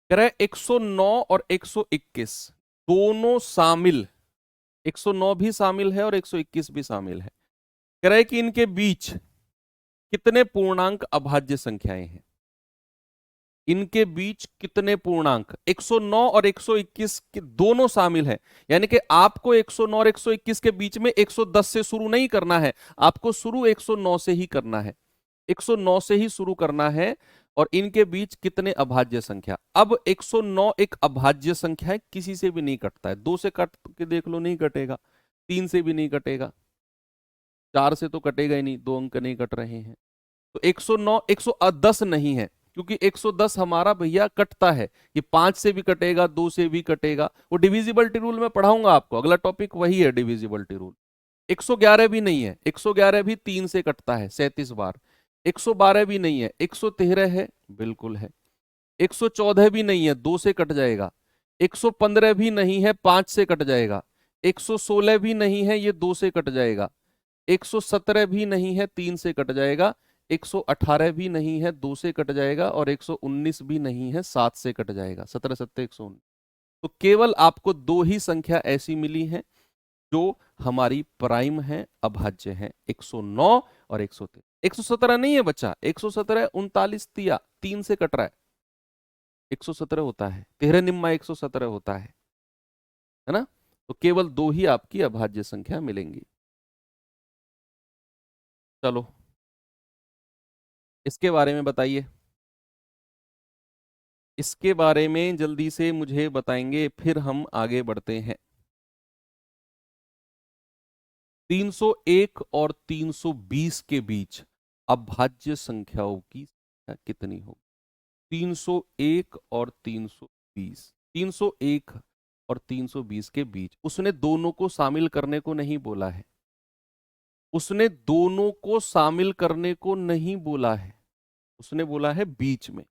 कह रहा है 109 और 121 दोनों शामिल, 109 भी शामिल है और 121 भी शामिल है। कह रहा है कि इनके बीच कितने पूर्णांक अभाज्य संख्याएं हैं। इनके बीच कितने पूर्णांक, 109 और 121 के दोनों शामिल है। यानी कि आपको 109 और 121 के बीच में 110 से शुरू नहीं करना है, आपको शुरू 109 से ही करना है, 109 से ही शुरू करना है। और इनके बीच कितने अभाज्य संख्या। अब 109 एक अभाज्य संख्या है, किसी से भी नहीं कटता है। 2 से कट के देख लो, नहीं कटेगा। 3 से भी नहीं कटेगा, 4 से तो कटेगा ही नहीं, 2 अंक नहीं कट रहे हैं। तो 109 110 नहीं है, क्योंकि 110 हमारा भैया कटता है। ये 5 से भी कटेगा, 2 से भी कटेगा। वो डिविजिबिलिटी रूल में पढ़ाऊंगा आपको, अगला टॉपिक वही है, डिविजिबिलिटी रूल। 111 भी नहीं है, 111 भी 3 से कटता है 37 बार। 112 भी नहीं है, 113 है, बिल्कुल है। 114 भी नहीं है, 2 से कट जाएगा। 115 भी नहीं है, 5 से कट जाएगा। 116 भी नहीं है, ये 2 से कट जाएगा। 117 भी नहीं है, 3 से कट जाएगा। 118 भी नहीं है, 2 से कट जाएगा। और 119 भी नहीं है, 7 से कट जाएगा। 17 सत्ते 119। तो केवल आपको 2 ही संख्या ऐसी मिली है जो हमारी प्राइम है, अभाज्य है, 109 और 113। 117 नहीं है बच्चा, 117 39 तिया 3 से कट रहा है, 117 होता है, 13 निम्मा 117 होता है ना। तो केवल 2 ही आपकी अभाज्य संख्या मिलेंगी। चलो इसके बारे में बताइए, इसके बारे में जल्दी से मुझे बताएंगे, फिर हम आगे बढ़ते हैं। 301 और 320 के बीच अभाज्य संख्याओं की संख्या कितनी होगी। 301 और 320, 301 और 320 के बीच। उसने दोनों को शामिल करने को नहीं बोला है, उसने दोनों को शामिल करने को नहीं बोला है, उसने बोला है बीच में।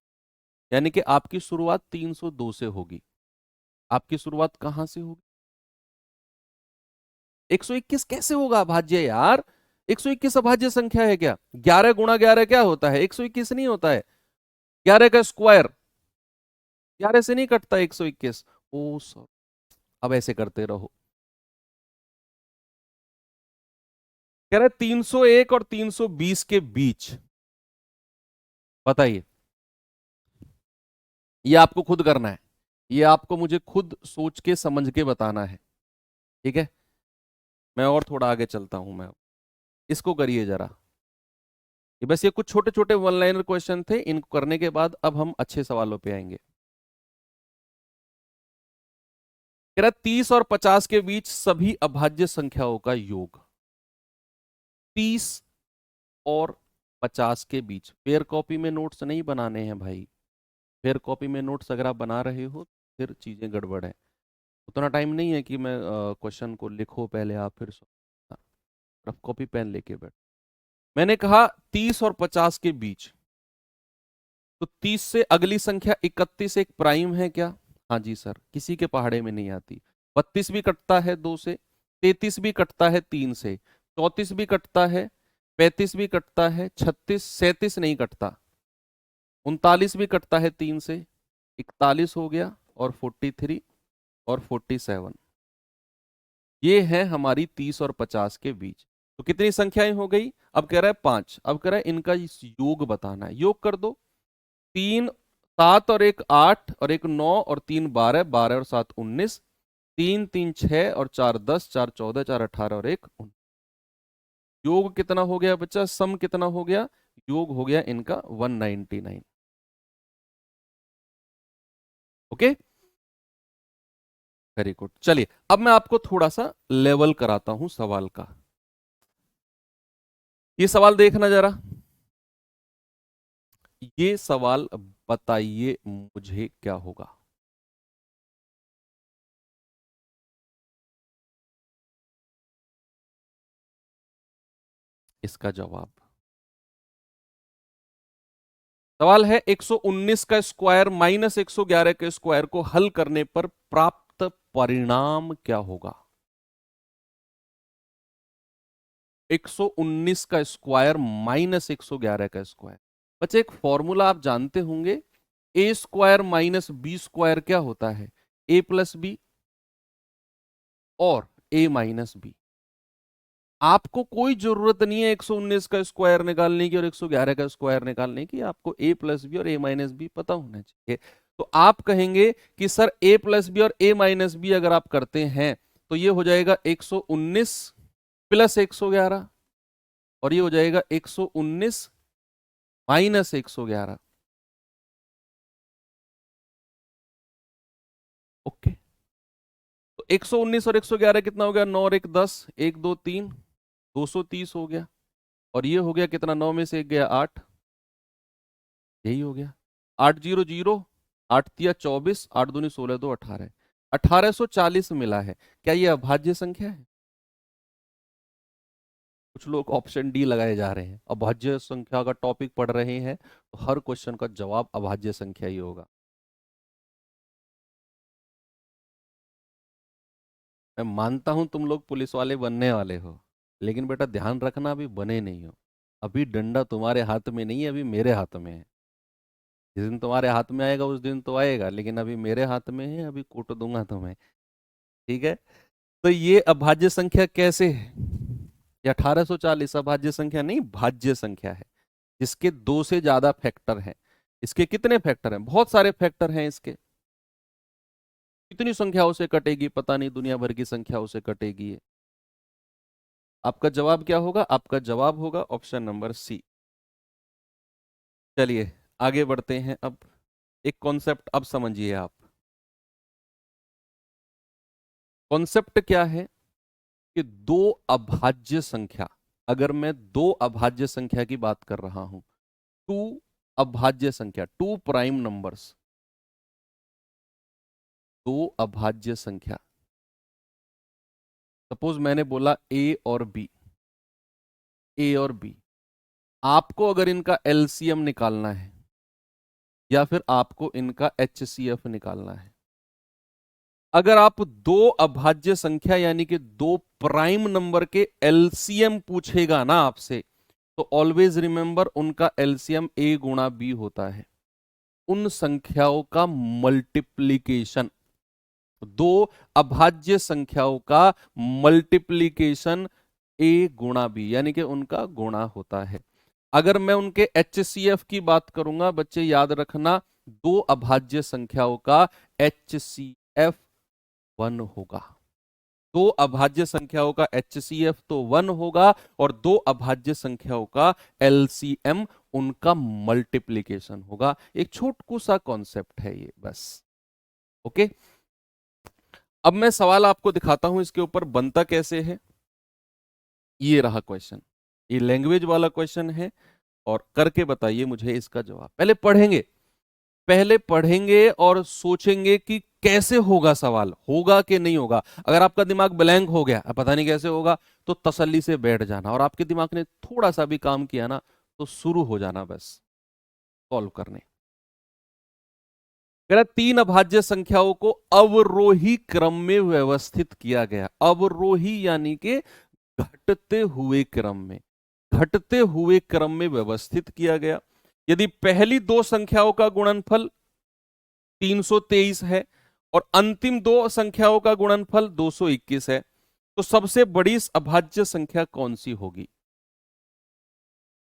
यानी कि आपकी शुरुआत 302 से होगी। आपकी शुरुआत कहां से होगी। 121 कैसे होगा अभाज्य यार। 121 अभाज्य संख्या है क्या। 11 गुणा 11 क्या होता है, 121 नहीं होता है। 11 का स्क्वायर, 11 से नहीं कटता 121। ओ सर, अब ऐसे करते रहो। कह रहे 301 और 320 के बीच बताइए। ये आपको खुद करना है, ये आपको मुझे खुद सोच के समझ के बताना है, ठीक है। मैं और थोड़ा आगे चलता हूं मैं, इसको करिए जरा। ये बस ये कुछ छोटे छोटे वन लाइनर क्वेश्चन थे, इनको करने के बाद अब हम अच्छे सवालों पे आएंगे। कह रहा 30 और 50 के बीच सभी अभाज्य संख्याओं का योग। 30 और 50 के बीच। फेयर कॉपी में नोट्स नहीं बनाने हैं भाई, फेयर कॉपी में नोट्स अगर आप बना रहे हो फिर चीजें गड़बड़ है। उतना टाइम नहीं है कि मैं क्वेश्चन को लिखो पहले आप फिर रफ कॉपी पेन लेके बैठ। मैंने कहा 30 और 50 के बीच, तो 30 से अगली संख्या 31 एक प्राइम है क्या। हाँ जी सर, किसी के पहाड़े में नहीं आती। 32 भी कटता है 2 से, 33 भी कटता है 3 से, 34 भी कटता है, 35 भी कटता है, 36 37 नहीं कटता, 39 भी कटता है 3 से, 41 हो गया, और 43 और 47। ये है हमारी 30 और 50 के बीच। तो कितनी संख्याएं हो गई। अब कह रहा है 5, अब कह रहा है इनका योग बताना है। योग कर दो। 3 7 और 1 8 और 1 9 और 3 12, 12 और 7 19, 3 3 6 और 4 10, 4 14, 4 18 और 1 19। योग कितना हो गया बच्चा, सम कितना हो गया। योग हो गया इनका 199। Okay, very good. चलिए अब मैं आपको थोड़ा सा लेवल कराता हूं सवाल का। ये सवाल देखना जरा। ये सवाल बताइए मुझे क्या होगा। इसका जवाब। सवाल है 119 का स्क्वायर माइनस 111 के स्क्वायर को हल करने पर प्राप्त परिणाम क्या होगा? 119 का स्क्वायर माइनस 111 का स्क्वायर। बच्चे एक फॉर्मूला आप जानते होंगे, ए स्क्वायर माइनस बी स्क्वायर क्या होता है? ए प्लस बी और ए माइनस बी। आपको कोई जरूरत नहीं है 119 का स्क्वायर निकालने की और 111 का स्क्वायर निकालने की, आपको ए प्लस बी और ए माइनस बी पता होना चाहिए। तो आप कहेंगे कि सर ए प्लस बी और ए माइनस बी अगर आप करते हैं तो ये हो जाएगा 119 प्लस 111 और ये हो जाएगा 119 माइनस 111। ओके, तो 119 और 111 कितना हो गया? 9 और 1 10, 1 2 3, 230 हो गया। और ये हो गया कितना? 9 में से 1 गया 8, यही हो गया 8 0 0, 8 तिया 24, 8 दूनी 16, 2 18, 1840 मिला है। क्या ये अभाज्य संख्या है? कुछ लोग ऑप्शन डी लगाए जा रहे हैं। अभाज्य संख्या का टॉपिक पढ़ रहे हैं तो हर क्वेश्चन का जवाब अभाज्य संख्या ही होगा। मैं मानता हूं तुम लोग पुलिस वाले बनने वाले हो, लेकिन बेटा ध्यान रखना अभी बने नहीं हो। अभी डंडा तुम्हारे हाथ में नहीं है, अभी मेरे हाथ में है। जिस दिन तुम्हारे हाथ में आएगा उस दिन तो आएगा, लेकिन अभी मेरे हाथ में है, अभी कूट दूंगा तुम्हें। ठीक है, तो ये अभाज्य संख्या कैसे है? ये 1840 अभाज्य संख्या नहीं, भाज्य संख्या है, जिसके दो से ज्यादा फैक्टर हैं। इसके कितने फैक्टर हैं? बहुत सारे फैक्टर हैं इसके। कितनी संख्याओं से कटेगी पता नहीं, दुनिया भर की संख्याओं से कटेगी ये। आपका जवाब क्या होगा? आपका जवाब होगा ऑप्शन नंबर सी। चलिए आगे बढ़ते हैं। अब एक कॉन्सेप्ट अब समझिए आप। कॉन्सेप्ट क्या है कि दो अभाज्य संख्या, अगर मैं दो अभाज्य संख्या की बात कर रहा हूं, टू अभाज्य संख्या, टू प्राइम नंबर्स, दो अभाज्य संख्या। सपोज मैंने बोला ए और बी, ए और बी, आपको अगर इनका एलसीएम निकालना है या फिर आपको इनका एचसीएफ निकालना है, अगर आप दो अभाज्य संख्या यानी कि दो प्राइम नंबर के एलसीएम पूछेगा ना आपसे, तो ऑलवेज रिमेंबर उनका एलसीएम ए गुणा बी होता है। उन संख्याओं का मल्टीप्लीकेशन, दो अभाज्य संख्याओं का मल्टीप्लीकेशन ए गुणा बी यानी कि उनका गुणा होता है। अगर मैं उनके एचसीएफ की बात करूंगा, बच्चे याद रखना, दो अभाज्य संख्याओं का एचसीएफ 1 होगा। दो अभाज्य संख्याओं का एचसीएफ तो 1 होगा और दो अभाज्य संख्याओं का एलसीएम उनका मल्टीप्लीकेशन होगा। एक छोटू सा कॉन्सेप्ट है ये, बस। ओके, अब मैं सवाल आपको दिखाता हूं इसके ऊपर बनता कैसे है। ये रहा क्वेश्चन, ये लैंग्वेज वाला क्वेश्चन है और करके बताइए मुझे इसका जवाब। पहले पढ़ेंगे, पहले पढ़ेंगे और सोचेंगे कि कैसे होगा सवाल, होगा कि नहीं होगा। अगर आपका दिमाग ब्लैंक हो गया, पता नहीं कैसे होगा, तो तसल्ली से बैठ जाना और आपके दिमाग ने थोड़ा सा भी काम किया ना तो शुरू हो जाना बस सॉल्व करने। कह रहा तीन अभाज्य संख्याओं को अवरोही क्रम में व्यवस्थित किया गया। अवरोही यानी कि घटते हुए क्रम में, घटते हुए क्रम में व्यवस्थित किया गया। यदि पहली दो संख्याओं का गुणनफल 323 है और अंतिम दो संख्याओं का गुणनफल 221 है, तो सबसे बड़ी अभाज्य संख्या कौन सी होगी?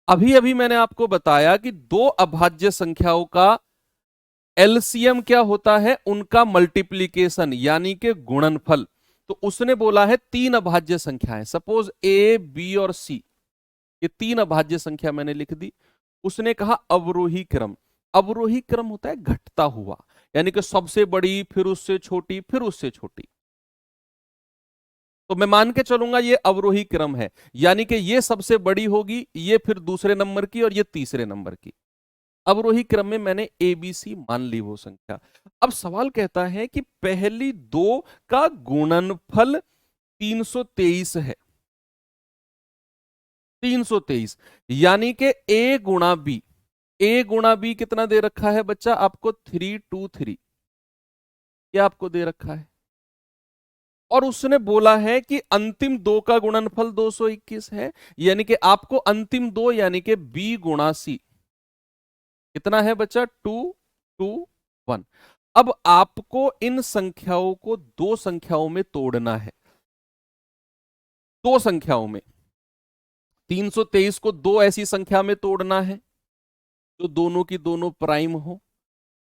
अभी अभी मैंने आपको बताया कि दो अभाज्य संख्याओं का एलसीएम क्या होता है? उनका मल्टीप्लीकेशन यानी कि गुणनफल। तो उसने बोला है तीन अभाज्य संख्याएं, सपोज ए बी और सी, ये तीन अभाज्य संख्या मैंने लिख दी। उसने कहा अवरोही क्रम। अवरोही क्रम होता है घटता हुआ, यानी कि सबसे बड़ी, फिर उससे छोटी, फिर उससे छोटी। तो मैं मान के चलूंगा ये अवरोही क्रम है, यानी कि ये सबसे बड़ी होगी, ये फिर दूसरे नंबर की और ये तीसरे नंबर की। अवरोही क्रम में मैंने ए बी सी मान ली वो संख्या। अब सवाल कहता है कि पहली दो का गुणनफल 323 है। 323, यानी कि a गुणा बी, a गुणा बी कितना दे रखा है बच्चा आपको 323, ये आपको दे रखा है। और उसने बोला है कि अंतिम दो का गुणनफल 221 है, यानी कि आपको अंतिम दो यानी कि b गुणा सी कितना है बच्चा 221। अब आपको इन संख्याओं को दो संख्याओं में तोड़ना है, दो संख्याओं में। 323 को दो ऐसी संख्या में तोड़ना है जो दोनों की दोनों प्राइम हो।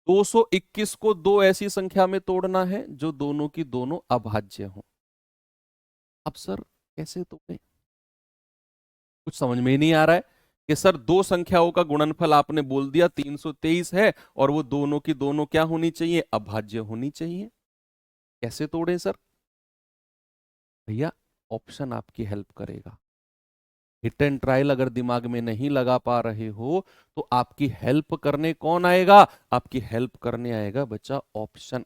221 को दो ऐसी संख्या में तोड़ना है जो दोनों की दोनों अभाज्य हो। अब सर कैसे तोड़े, कुछ समझ में ही नहीं आ रहा है कि सर दो संख्याओं का गुणनफल आपने बोल दिया 323 है और वो दोनों की दोनों क्या होनी चाहिए, अभाज्य होनी चाहिए। कैसे तोड़े सर? भैया ऑप्शन आपकी हेल्प करेगा। हिट एंड ट्रायल अगर दिमाग में नहीं लगा पा रहे हो तो आपकी हेल्प करने कौन आएगा? आपकी हेल्प करने आएगा बच्चा ऑप्शन।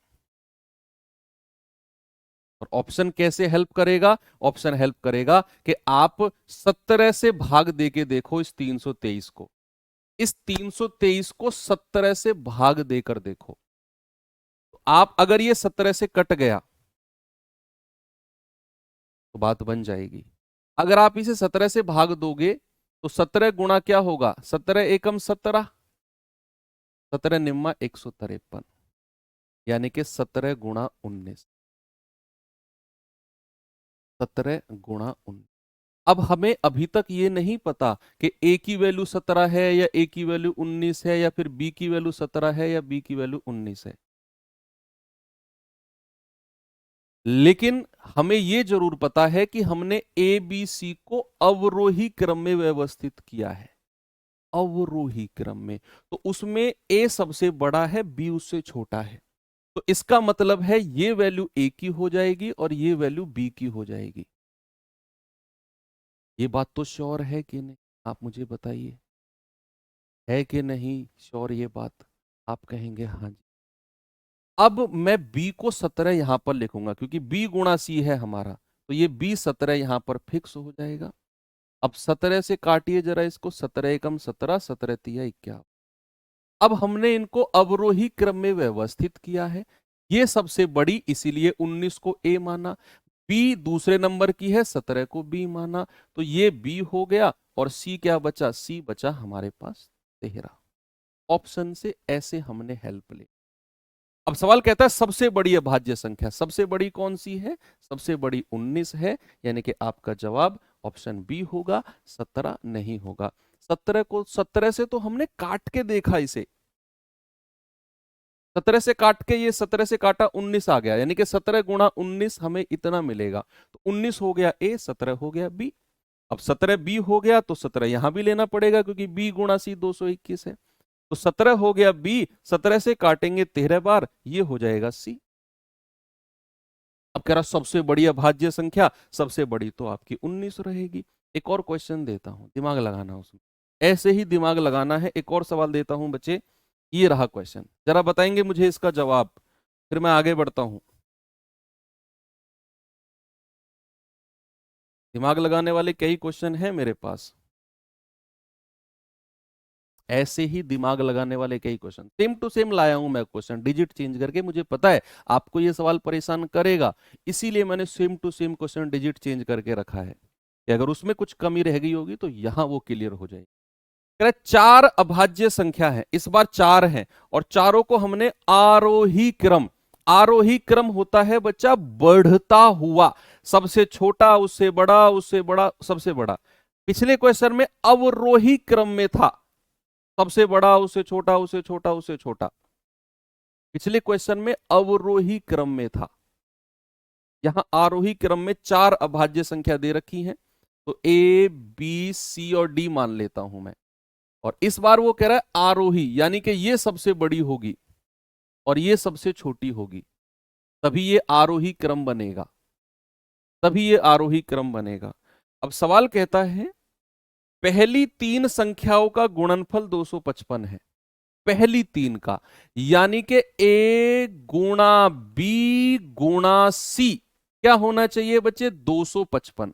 और ऑप्शन कैसे हेल्प करेगा? ऑप्शन हेल्प करेगा कि आप 17 से भाग देके देखो इस 323 को, इस 323 को 17 से भाग देकर देखो। तो आप अगर ये 17 से कट गया तो बात बन जाएगी। अगर आप इसे 17 से भाग दोगे तो 17 गुणा क्या होगा, 17 एकम 17, 17 निम्मा 153, यानी कि 17 गुणा 19, 17 गुणा 19। अब हमें अभी तक ये नहीं पता कि ए की वैल्यू 17 है या ए की वैल्यू 19 है या फिर बी की वैल्यू 17 है या बी की वैल्यू 19 है। लेकिन हमें यह जरूर पता है कि हमने ए बी सी को अवरोही क्रम में व्यवस्थित किया है, अवरोही क्रम में। तो उसमें ए सबसे बड़ा है, बी उससे छोटा है। तो इसका मतलब है ये वैल्यू ए की हो जाएगी और ये वैल्यू बी की हो जाएगी। ये बात तो श्योर है कि नहीं, आप मुझे बताइए, है कि नहीं श्योर ये बात? आप कहेंगे हाँ जी। अब मैं b को 17 यहां पर लिखूंगा क्योंकि b गुणा c है हमारा, तो ये b 17 यहां पर फिक्स हो जाएगा। अब 17 से काटिए जरा इसको, 17 एकम 17, 17 तिया 51। अब हमने इनको अवरोही क्रम में व्यवस्थित किया है। ये सबसे बड़ी इसीलिए 19 को a माना, b दूसरे नंबर की है 17 को b माना, तो ये b हो गया और c क्या बचा, c बचा हमारे पास 13। ऑप्शन से ऐसे हमने हेल्प ली। अब सवाल कहता है सबसे बड़ी अभाज्य संख्या, सबसे बड़ी कौन सी है? सबसे बड़ी 19 है, यानी कि आपका जवाब ऑप्शन बी होगा, 17 नहीं होगा। 17 को 17 से तो हमने काट के देखा इसे, 17 से काट के, ये 17 से काटा 19 आ गया, यानी कि 17 गुणा 19 हमें इतना मिलेगा। तो 19 हो गया ए, 17 हो गया बी। अब 17 बी हो गया तो 17 यहां भी लेना पड़ेगा क्योंकि बी गुणा सी 221 है। तो 17 हो गया बी, 17 से काटेंगे 13 बार, ये हो जाएगा सी। अब कह रहा सबसे बड़ी अभाज्य संख्या, सबसे बड़ी तो आपकी 19 रहेगी। एक और क्वेश्चन देता हूं, दिमाग लगाना उसमें, ऐसे ही दिमाग लगाना है। एक और सवाल देता हूं बच्चे, ये रहा क्वेश्चन, जरा बताएंगे मुझे इसका जवाब, फिर मैं आगे बढ़ता हूं। दिमाग लगाने वाले कई क्वेश्चन हैं मेरे पास, ऐसे ही दिमाग लगाने वाले कई क्वेश्चन, सेम टू सेम लाया हूं मैं क्वेश्चन, डिजिट चेंज करके। मुझे पता है आपको ये सवाल परेशान करेगा, इसीलिए मैंने same to same question digit change करके रखा है कि अगर उसमें कुछ कमी रह गई होगी तो यहां वो क्लियर हो जाएगी। कह रहा है चार अभाज्य संख्या है, इस बार चार है, और चारों को हमने आरोही क्रम, आरोही क्रम होता है बच्चा बढ़ता हुआ, सबसे छोटा उससे बड़ा, उससे बड़ा सबसे बड़ा। पिछले क्वेश्चन में अवरोही क्रम में था, सबसे बड़ा उससे छोटा, उससे छोटा, उससे छोटा। पिछले क्वेश्चन में अवरोही क्रम में था, यहां आरोही क्रम में चार अभाज्य संख्या दे रखी हैं, तो ए बी सी और डी मान लेता हूं मैं। और इस बार वो कह रहा है आरोही, यानी कि ये सबसे बड़ी होगी और ये सबसे छोटी होगी, तभी ये आरोही क्रम बनेगा, तभी ये आरोही क्रम बनेगा। अब सवाल कहता है पहली तीन संख्याओं का गुणनफल 255 है, पहली तीन का, यानी कि ए गुणा बी गुणा सी क्या होना चाहिए बच्चे, 255।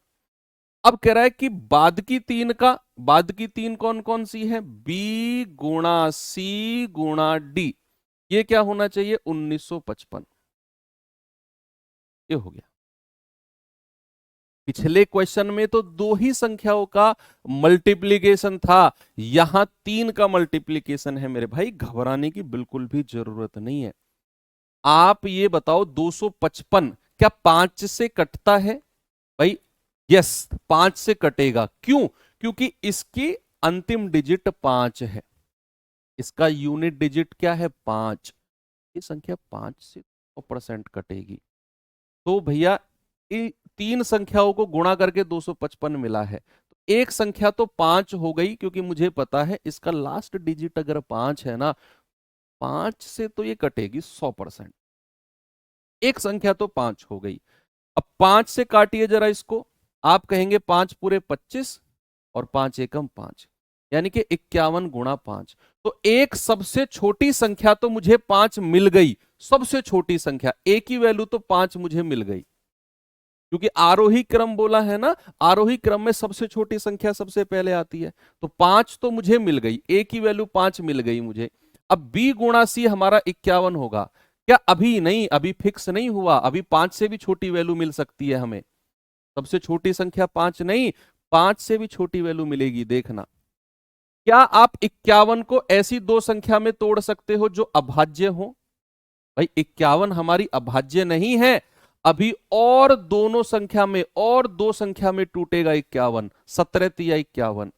अब कह रहा है कि बाद की तीन कौन कौन सी है, बी गुणा सी गुणा डी, ये क्या होना चाहिए 1955। ये हो गया। पिछले क्वेश्चन में तो दो ही संख्याओं का मल्टीप्लीकेशन था, यहां तीन का मल्टीप्लीकेशन है मेरे भाई, घबराने की बिल्कुल भी जरूरत नहीं है। आप ये बताओ 255 क्या 5 से कटता है भाई? यस, 5 से कटेगा। क्यों? क्योंकि इसकी अंतिम डिजिट 5 है, इसका यूनिट डिजिट क्या है 5, ये संख्या 5 से 100% कटेगी। तो भैया तीन संख्याओं को गुणा करके 255 मिला है, तो एक संख्या तो 5 हो गई, क्योंकि मुझे पता है इसका लास्ट डिजिट अगर 5 है ना, 5 से तो ये कटेगी 100%। एक संख्या तो 5 हो गई। अब 5 से काटिए जरा इसको, आप कहेंगे 5 पूरे 25 और 5 एकम 5, यानी कि 51 गुणा 5। तो एक सबसे छोटी संख्या तो मुझे 5 मिल गई, सबसे छोटी संख्या ए की वैल्यू तो 5 मुझे मिल गई, क्योंकि आरोही क्रम बोला है ना, आरोही क्रम में सबसे छोटी संख्या सबसे पहले आती है। तो 5 तो मुझे मिल गई, ए की वैल्यू 5 मिल गई मुझे। अब बी गुणा सी हमारा 51 होगा। क्या अभी नहीं, अभी फिक्स नहीं हुआ, अभी 5 से भी छोटी वैल्यू मिल सकती है हमें, सबसे छोटी संख्या 5 नहीं, 5 से भी छोटी वैल्यू मिलेगी, देखना। क्या आप 51 को ऐसी दो संख्या में तोड़ सकते हो जो अभाज्य हो? भाई 51 हमारी अभाज्य नहीं है, अभी और दोनों संख्या में, और दो संख्या में टूटेगा 51, 17 तिया 51,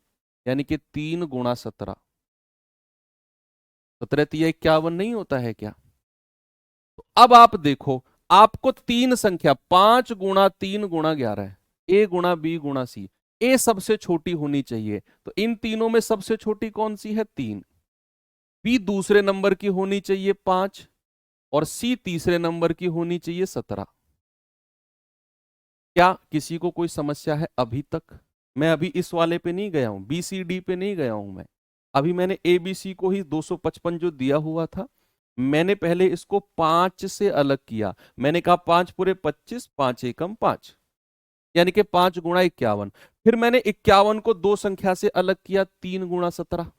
यानी कि 3 गुणा 17, 17 तिया 51 नहीं होता है क्या? तो अब आप देखो, आपको तीन संख्या 5 गुणा 3 गुणा 11 है, ए गुणा बी गुणा सी, ए सबसे छोटी होनी चाहिए, तो इन तीनों में सबसे छोटी कौन सी है 3, बी दूसरे नंबर की होनी चाहिए 5, और सी तीसरे नंबर की होनी चाहिए 17। क्या किसी को कोई समस्या है अभी तक? मैं अभी इस वाले पे नहीं गया हूं, बी सी डी पे नहीं गया हूं मैं, अभी मैंने ए बी सी को ही 255 जो दिया हुआ था, मैंने पहले इसको 5 से अलग किया। मैंने कहा 5 पूरे 25, 5 एकम 5, यानी कि 5 गुणा 51। फिर मैंने 51 को दो संख्या से अलग किया, 3 गुणा 17,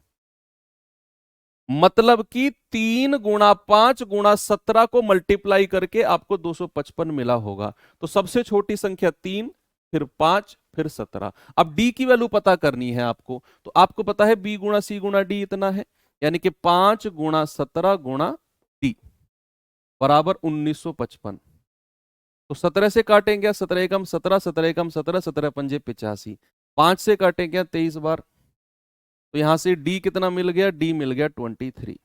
मतलब कि 3 गुणा 5 गुणा 17 को मल्टीप्लाई करके आपको 255 मिला होगा। तो सबसे छोटी संख्या 3, फिर 5, फिर 17। अब डी की वैल्यू पता करनी है आपको, तो आपको पता है बी गुणा सी गुणा डी इतना है, यानी कि 5 गुणा 17 गुणा डी बराबर 1955। तो 17 से काटेंगे, 17 एकम 17, 17 एकम 17, 17 पंजे 85, 5 से काटेंगे 23 बार, तो यहां से डी कितना मिल गया, डी मिल गया 23।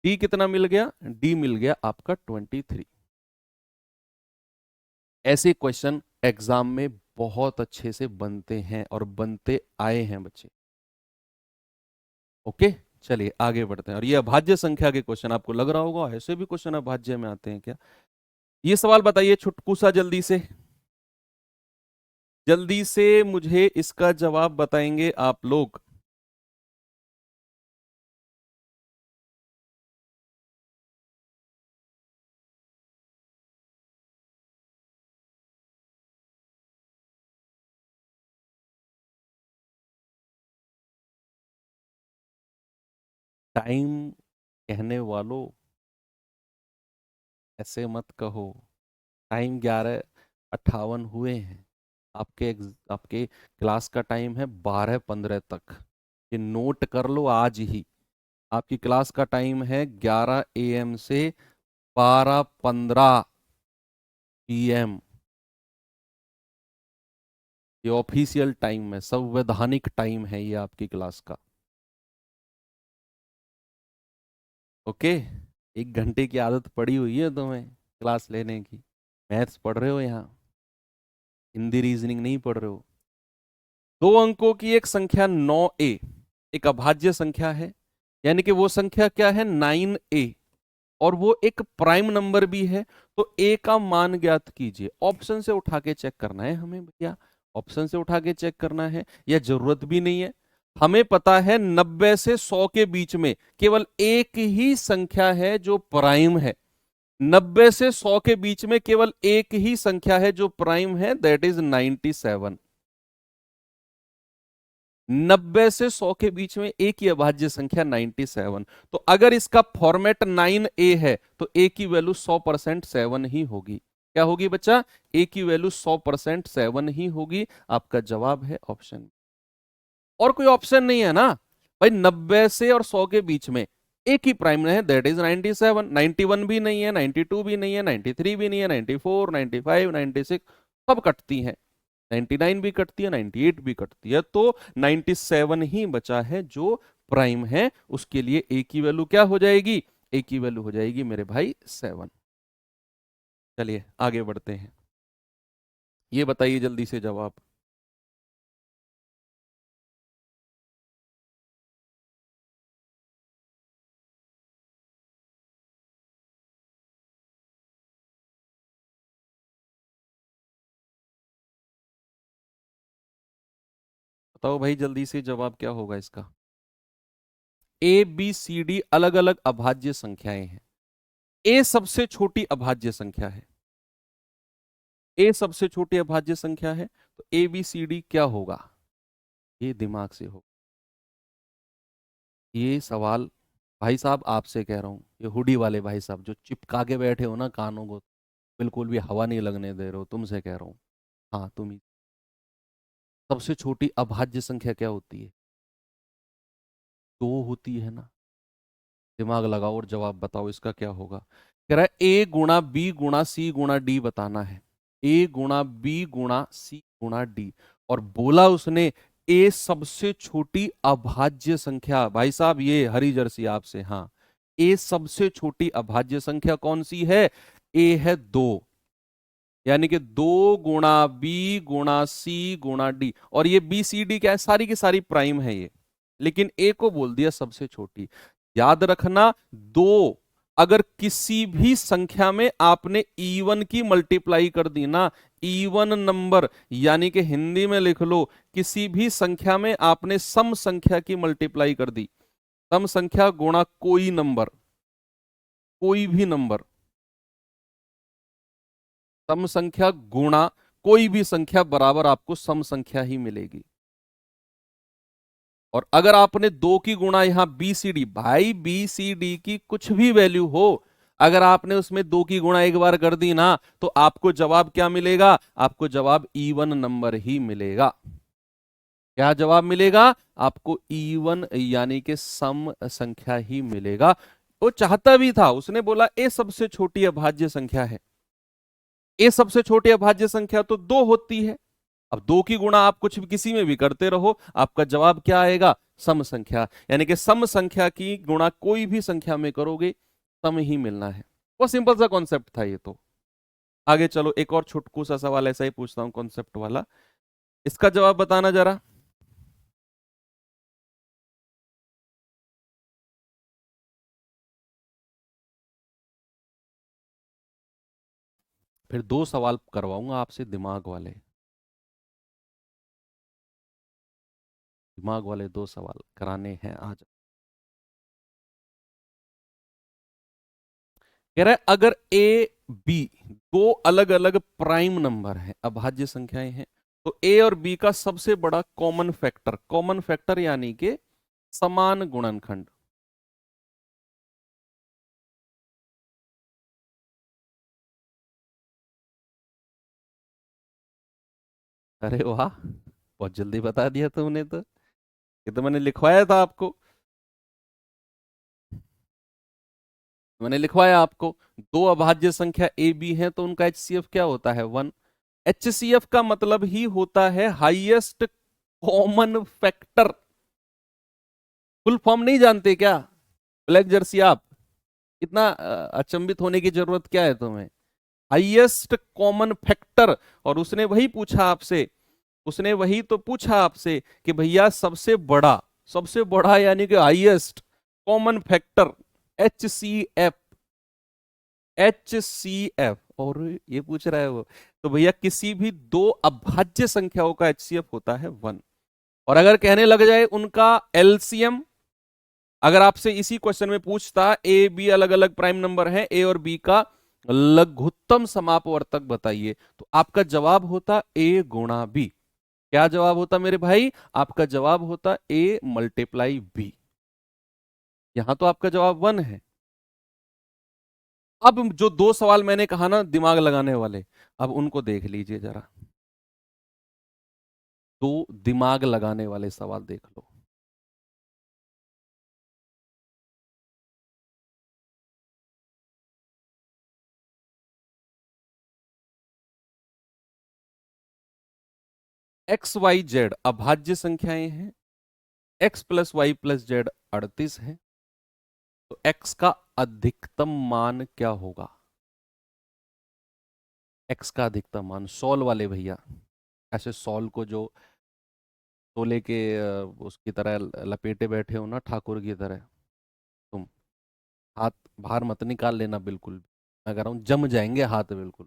डी कितना मिल गया, डी मिल गया आपका 23। ऐसे क्वेश्चन एग्जाम में बहुत अच्छे से बनते हैं और बनते आए हैं बच्चे। ओके, चलिए आगे बढ़ते हैं। और ये अभाज्य संख्या के क्वेश्चन आपको लग रहा होगा ऐसे भी क्वेश्चन अभाज्य में आते हैं क्या? ये सवाल बताइए छुटकू सा, जल्दी से, जल्दी से मुझे इसका जवाब बताएंगे आप लोग। टाइम कहने वालों ऐसे मत कहो, टाइम 11:58 हुए हैं। आपके क्लास का टाइम है 12:15 तक, ये नोट कर लो आज ही। आपकी क्लास का टाइम है 11 AM से 12:15 PM। ये ऑफिशियल टाइम है, संवैधानिक टाइम है ये आपकी क्लास का। ओके, 1 घंटे की आदत पड़ी हुई है तुम्हें क्लास लेने की। मैथ्स पढ़ रहे हो यहाँ, हिंदी रीजनिंग नहीं पढ़ रहे हो। दो अंकों की एक संख्या 9A एक अभाज्य संख्या है, यानी कि वो संख्या क्या है 9A, और वो एक प्राइम नंबर भी है। तो ए का मान ज्ञात कीजिए। ऑप्शन से उठा के चेक करना है हमें भैया, ऑप्शन से उठा के चेक करना है, यह जरूरत भी नहीं है। हमें पता है 90 से 100 के बीच में केवल एक ही संख्या है जो प्राइम है, 90 से 100 के बीच में केवल एक ही संख्या है जो प्राइम है, दैट इज 97। 90 से 100 के बीच में एक ही अभाज्य संख्या 97। तो अगर इसका फॉर्मेट 9a है तो a की वैल्यू 100% 7 ही होगी। क्या होगी बच्चा? a की वैल्यू 100% 7 ही होगी। आपका जवाब है ऑप्शन। और कोई ऑप्शन नहीं है ना भाई। 90 से और 100 के बीच में एक ही प्राइम है, दैट इज 97। 91 भी नहीं है, 92 भी नहीं है, 93 भी नहीं है, 94, 95, 96 सब कटती हैं। 99 भी कटती है, 98 भी कटती है, तो 97 ही बचा है जो प्राइम है। उसके लिए ए की वैल्यू क्या हो जाएगी? ए की वैल्यू हो जाएगी मेरे भाई 7। चलिए आगे बढ़ते हैं। ये बताइए जल्दी से जवाब। बताओ भाई जल्दी से जवाब क्या होगा इसका। ए बी सी डी अलग अलग अभाज्य संख्याएं हैं। ए सबसे छोटी अभाज्य संख्या है। ए सबसे छोटी अभाज्य संख्या है, तो ए बी सी डी क्या होगा? ये दिमाग से हो। ये सवाल भाई साहब आपसे कह रहा हूं, ये हुडी वाले भाई साहब जो चिपका के बैठे हो ना कानों को, बिल्कुल भी हवा नहीं लगने दे रहे हो, तुमसे कह रहा हूं। हाँ तुम ही। सबसे छोटी अभाज्य संख्या क्या होती है? दो होती है ना। दिमाग लगाओ और जवाब बताओ इसका क्या होगा। कह रहा है ए गुणा बी गुणा सी गुणा डी बताना है। ए गुणा बी गुणा सी गुणा डी। और बोला उसने ए सबसे छोटी अभाज्य संख्या। भाई साहब ये हरी जर्सी आपसे। हाँ, ए सबसे छोटी अभाज्य संख्या कौन सी है? ए है 2। यानी कि 2 गुणा बी गुणा सी गुणा डी। और ये बी सी डी क्या है? सारी की सारी प्राइम है ये, लेकिन ए को बोल दिया सबसे छोटी। याद रखना, दो अगर किसी भी संख्या में आपने इवन की मल्टीप्लाई कर दी ना, इवन नंबर, यानी कि हिंदी में लिख लो, किसी भी संख्या में आपने सम संख्या की मल्टीप्लाई कर दी, सम संख्या गुणा कोई नंबर, कोई भी नंबर, सम संख्या गुणा कोई भी संख्या बराबर आपको सम संख्या ही मिलेगी। और अगर आपने 2 की गुणा यहां बी सी डी, भाई बी सी डी की कुछ भी वैल्यू हो, अगर आपने उसमें 2 की गुणा एक बार कर दी ना, तो आपको जवाब क्या मिलेगा? आपको जवाब इवन नंबर ही मिलेगा। क्या जवाब मिलेगा? आपको इवन यानी कि सम संख्या ही मिलेगा। वो चाहता भी था, उसने बोला ए सबसे छोटी अभाज्य संख्या है। ए सबसे छोटी अभाज्य संख्या तो 2 होती है। अब 2 की गुणा आप कुछ भी किसी में भी करते रहो, आपका जवाब क्या आएगा? सम संख्या। यानी कि सम संख्या की गुणा कोई भी संख्या में करोगे, सम ही मिलना है। वो सिंपल सा कॉन्सेप्ट था ये तो। आगे चलो, एक और छुटकू सा सवाल ऐसा ही पूछता हूं कॉन्सेप्ट वाला, इसका जवाब बताना जरा। फिर 2 सवाल करवाऊंगा आपसे दिमाग वाले। दिमाग वाले 2 सवाल कराने हैं आज। कह रहा है अगर ए बी दो अलग अलग प्राइम नंबर है, अभाज्य संख्याएं हैं, तो ए और बी का सबसे बड़ा कॉमन फैक्टर, कॉमन फैक्टर यानी कि समान गुणनखंड। अरे वाह, बहुत जल्दी बता दिया तुमने तो। ये तो मैंने लिखवाया था आपको, मैंने लिखवाया आपको। दो अभाज्य संख्या ए बी है तो उनका एचसीएफ क्या होता है? 1। एचसीएफ का मतलब ही होता है highest common factor. Full form नहीं जानते क्या? ब्लैक जर्सी आप, इतना अचंभित होने की जरूरत क्या है तुम्हें? Highest common factor. और उसने वही पूछा आपसे, उसने वही तो पूछा आपसे कि भैया सबसे बड़ा यानी कि highest common factor H C F, H C F. और ये पूछ रहा है वो, तो भैया किसी भी दो अभाज्य संख्याओं का एचसीएफ होता है 1। और अगर कहने लग जाए उनका एलसीएम, अगर आपसे इसी क्वेश्चन में पूछता ए बी अलग अलग प्राइम नंबर है ए और बी का, लघुत्तम समापवर्तक बताइए, तो आपका जवाब होता ए गुणा बी। क्या जवाब होता मेरे भाई? आपका जवाब होता ए मल्टीप्लाई बी। यहां तो आपका जवाब 1 है। अब जो दो सवाल मैंने कहा ना दिमाग लगाने वाले, अब उनको देख लीजिए जरा। दो दिमाग लगाने वाले सवाल देख लो। एक्स वाई जेड अभाज्य संख्याएं हैं। X plus Y plus Z 38 है। तो एक्स का अधिकतम मान क्या होगा? एक्स का अधिकतम मान, सॉल वाले भैया, ऐसे सॉल को जो तोले के उसकी तरह लपेटे बैठे हो ना, ठाकुर की तरह, तुम हाथ बाहर मत निकाल लेना बिल्कुल भी। मैं कह रहा हूं जम जाएंगे हाथ बिल्कुल,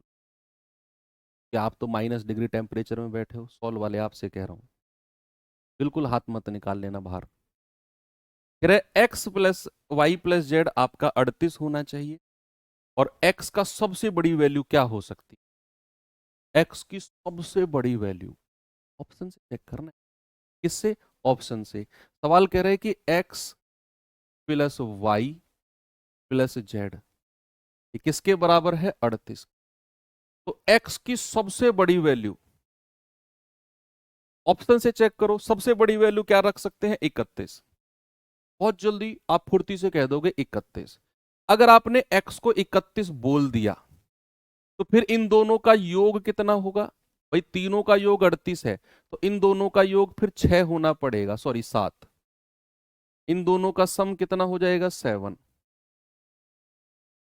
कि आप तो -डिग्री टेम्परेचर में बैठे हो, सॉल वाले आपसे कह रहा हूं, बिल्कुल हाथ मत निकाल लेना बाहर। कह रहे X plus Y plus Z आपका 38 होना चाहिए, और एक्स का सबसे बड़ी वैल्यू क्या हो सकती है? एक्स की सबसे बड़ी वैल्यू ऑप्शन से चेक करना है। किससे? ऑप्शन से। सवाल कह रहे हैं कि X plus Y plus Z ये किसके बराबर है? 38। तो एक्स की सबसे बड़ी वैल्यू, ऑप्शन से चेक करो, सबसे बड़ी वैल्यू क्या रख सकते हैं? 31। बहुत जल्दी आप फुर्ती से कह दोगे 31। अगर आपने एक्स को 31 बोल दिया, तो फिर इन दोनों का योग कितना होगा? भाई तीनों का योग 38 है, तो इन दोनों का योग फिर 6 होना पड़ेगा, सॉरी 7। इन दोनों का सम कितना हो जाएगा? 7।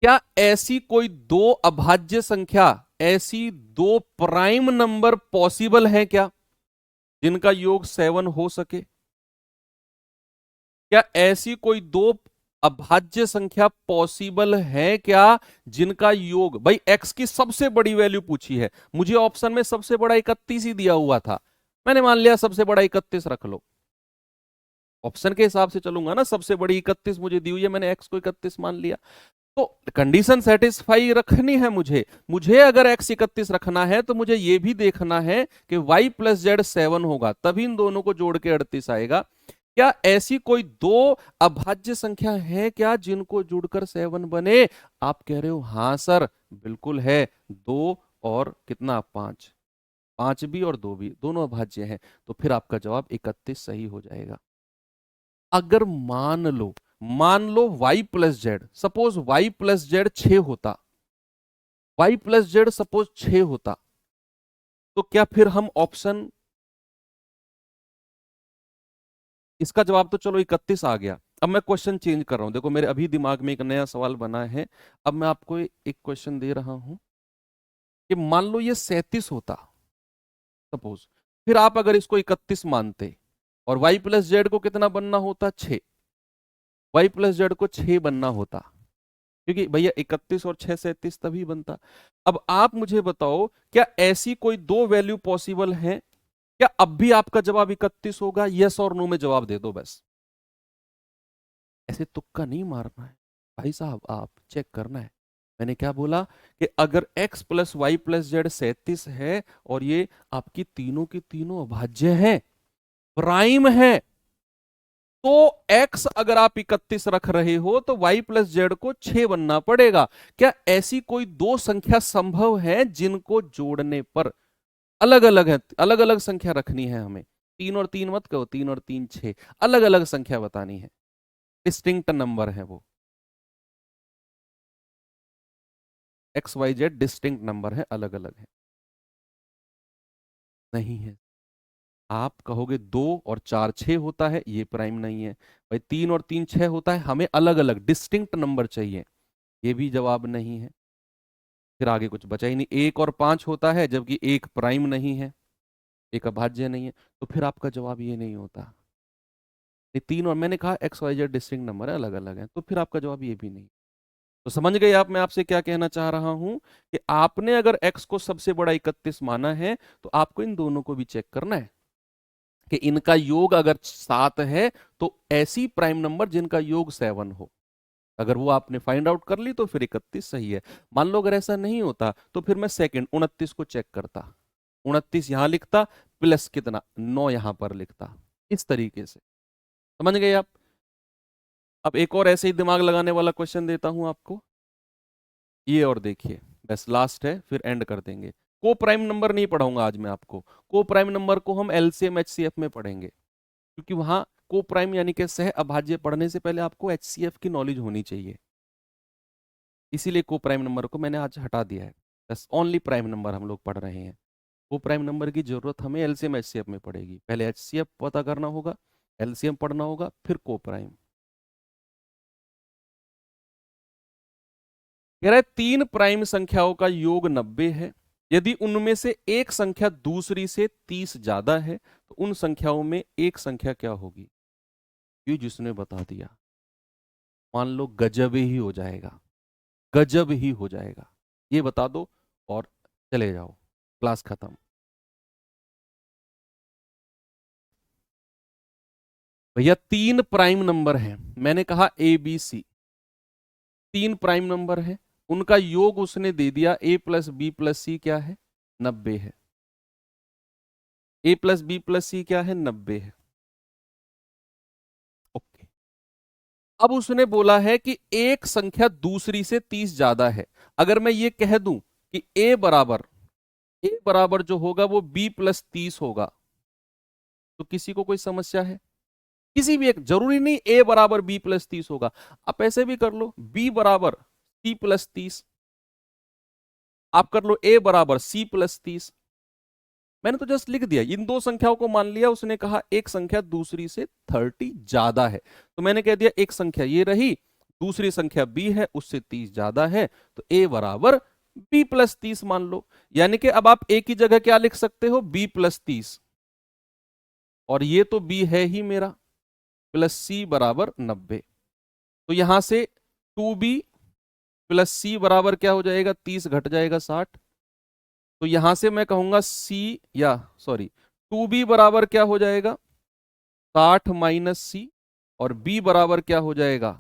क्या ऐसी कोई दो अभाज्य संख्या, ऐसी दो प्राइम नंबर पॉसिबल है क्या जिनका योग 7 हो सके? क्या ऐसी कोई दो अभाज्य संख्या पॉसिबल है क्या जिनका योग, भाई एक्स की सबसे बड़ी वैल्यू पूछी है, मुझे ऑप्शन में सबसे बड़ा 31 ही दिया हुआ था, मैंने मान लिया सबसे बड़ा 31 रख लो। ऑप्शन के हिसाब से चलूंगा ना, सबसे बड़ी 31 मुझे दी हुई है, मैंने एक्स को 31 मान लिया। तो कंडीशन सेटिस्फाई रखनी है मुझे, मुझे अगर एक्स 31 रखना है तो मुझे यह भी देखना है कि वाई प्लस जेड 7 होगा, तभी इन दोनों को जोड़ के 38 आएगा। क्या ऐसी कोई दो अभाज्य संख्या है क्या जिनको जुड़कर 7 बने? आप कह रहे हो हाँ सर बिल्कुल है, दो और कितना, 5। 5 भी और 2 भी दोनों अभाज्य हैं, तो फिर आपका जवाब 31 सही हो जाएगा। अगर मान लो y plus Z, suppose y plus Z 6 होता, y प्लस जेड सपोज 6 होता, तो क्या फिर हम ऑप्शन, इसका जवाब तो चलो 31 आ गया। अब मैं क्वेश्चन चेंज कर रहा हूं, देखो मेरे अभी दिमाग में एक नया सवाल बना है। अब मैं आपको एक क्वेश्चन दे रहा हूं कि मान लो ये 37 होता सपोज, फिर आप अगर इसको 31 मानते, और y प्लस जेड को कितना बनना होता? 6। y प्लस जेड को 6 बनना होता, क्योंकि भैया 31 और 6 37 तभी बनता। अब आप मुझे बताओ, क्या ऐसी कोई दो वैल्यू पॉसिबल है? क्या अब भी आपका जवाब 31 होगा? यस और नो में जवाब दे दो बस, ऐसे तुक्का नहीं मारना है भाई साहब, आप चेक करना है। मैंने क्या बोला कि अगर x plus Y plus Z 37 है, और ये आपकी तीनों की तीनों अभाज्य है, प्राइम है, तो x अगर आप 31 रख रहे हो तो y प्लस जेड को 6 बनना पड़ेगा। क्या ऐसी कोई दो संख्या संभव है जिनको जोड़ने पर अलग अलग है, अलग अलग संख्या रखनी है हमें? 3 और 3 मत कहो, 3 और 3 6, अलग अलग संख्या बतानी है, डिस्टिंक्ट नंबर है वो, X Y Z distinct number है, अलग अलग है। नहीं है। आप कहोगे 2 और 4 6 होता है, ये प्राइम नहीं है। भाई 3 और 3 6 होता है, हमें अलग अलग डिस्टिंक्ट नंबर चाहिए, ये भी जवाब नहीं है। फिर आगे कुछ बचा ही नहीं। 1 और 5 होता है, जबकि एक प्राइम नहीं है, एक अभाज्य नहीं है, तो फिर आपका जवाब ये नहीं होता। ये 3 और मैंने कहा X Y Z distinct number है, अलग अलग है, तो फिर आपका जवाब ये भी नहीं। तो समझ गए आप मैं आपसे क्या कहना चाह रहा हूं, कि आपने अगर x को सबसे बड़ा 31 माना है, तो आपको इन दोनों को भी चेक करना है कि इनका योग अगर 7 है, तो ऐसी प्राइम नंबर जिनका योग 7 हो, अगर वो आपने फाइंड आउट कर ली तो फिर 31 सही है। मान लो अगर ऐसा नहीं होता तो फिर मैं सेकंड 29 को चेक करता, 29 यहां लिखता, प्लस कितना 9 यहां पर लिखता, इस तरीके से। समझ गए आप? अब एक और ऐसे ही दिमाग लगाने वाला क्वेश्चन देता हूं आपको, ये और देखिए, बस लास्ट है फिर एंड कर देंगे। को प्राइम नंबर नहीं पढ़ाऊंगा आज मैं आपको, को प्राइम नंबर को हम एलसीएम एचसीएफ में पढ़ेंगे, क्योंकि वहां को प्राइम यानी कि सह अभाज्य पढ़ने से पहले आपको एचसीएफ की नॉलेज होनी चाहिए, इसीलिए को प्राइम नंबर को मैंने आज हटा दिया है। बस ओनली प्राइम नंबर हम लोग पढ़ रहे हैं। को प्राइम नंबर की जरूरत हमें एलसीएम एचसीएफ में पड़ेगी, पहले एचसीएफ पता करना होगा, एलसीएम पढ़ना होगा, फिर को प्राइम। कह रहा है तीन प्राइम संख्याओं का योग 90 है, यदि उनमें से एक संख्या दूसरी से 30 ज्यादा है तो उन संख्याओं में एक संख्या क्या होगी? ये जिसने बता दिया, मान लो गजब ही हो जाएगा, गजब ही हो जाएगा। ये बता दो और चले जाओ, क्लास खत्म। भैया तीन प्राइम नंबर हैं, मैंने कहा ए बी सी, तीन प्राइम नंबर है, उनका योग उसने दे दिया a प्लस बी प्लस सी क्या है? 90 है। a प्लस बी प्लस सी क्या है? 90 है। ओके, अब उसने बोला है कि एक संख्या दूसरी से 30 ज्यादा है। अगर मैं ये कह दूं कि a बराबर जो होगा वो b प्लस 30 होगा, तो किसी को कोई समस्या है? किसी भी एक, जरूरी नहीं a बराबर b प्लस 30 होगा, आप ऐसे भी कर लो b बराबर c प्लस 30, आप कर लो a बराबर c प्लस 30। मैंने तो जस्ट लिख दिया, इन दो संख्याओं को मान लिया, उसने कहा एक संख्या दूसरी से 30 ज्यादा है, तो मैंने कह दिया एक संख्या ये रही, दूसरी संख्या b है उससे 30 ज्यादा है, तो a बराबर b प्लस 30 मान लो। यानी कि अब आप a की जगह क्या लिख सकते हो? b प्लस 30, और ये तो b है ही मेरा, प्लस c बराबर 90। तो यहां से 2b प्लस c बराबर क्या हो जाएगा? 30 घट जाएगा 60। तो यहां से मैं कहूंगा सॉरी 2b बराबर क्या हो जाएगा? 60 माइनस सी, और b बराबर क्या हो जाएगा?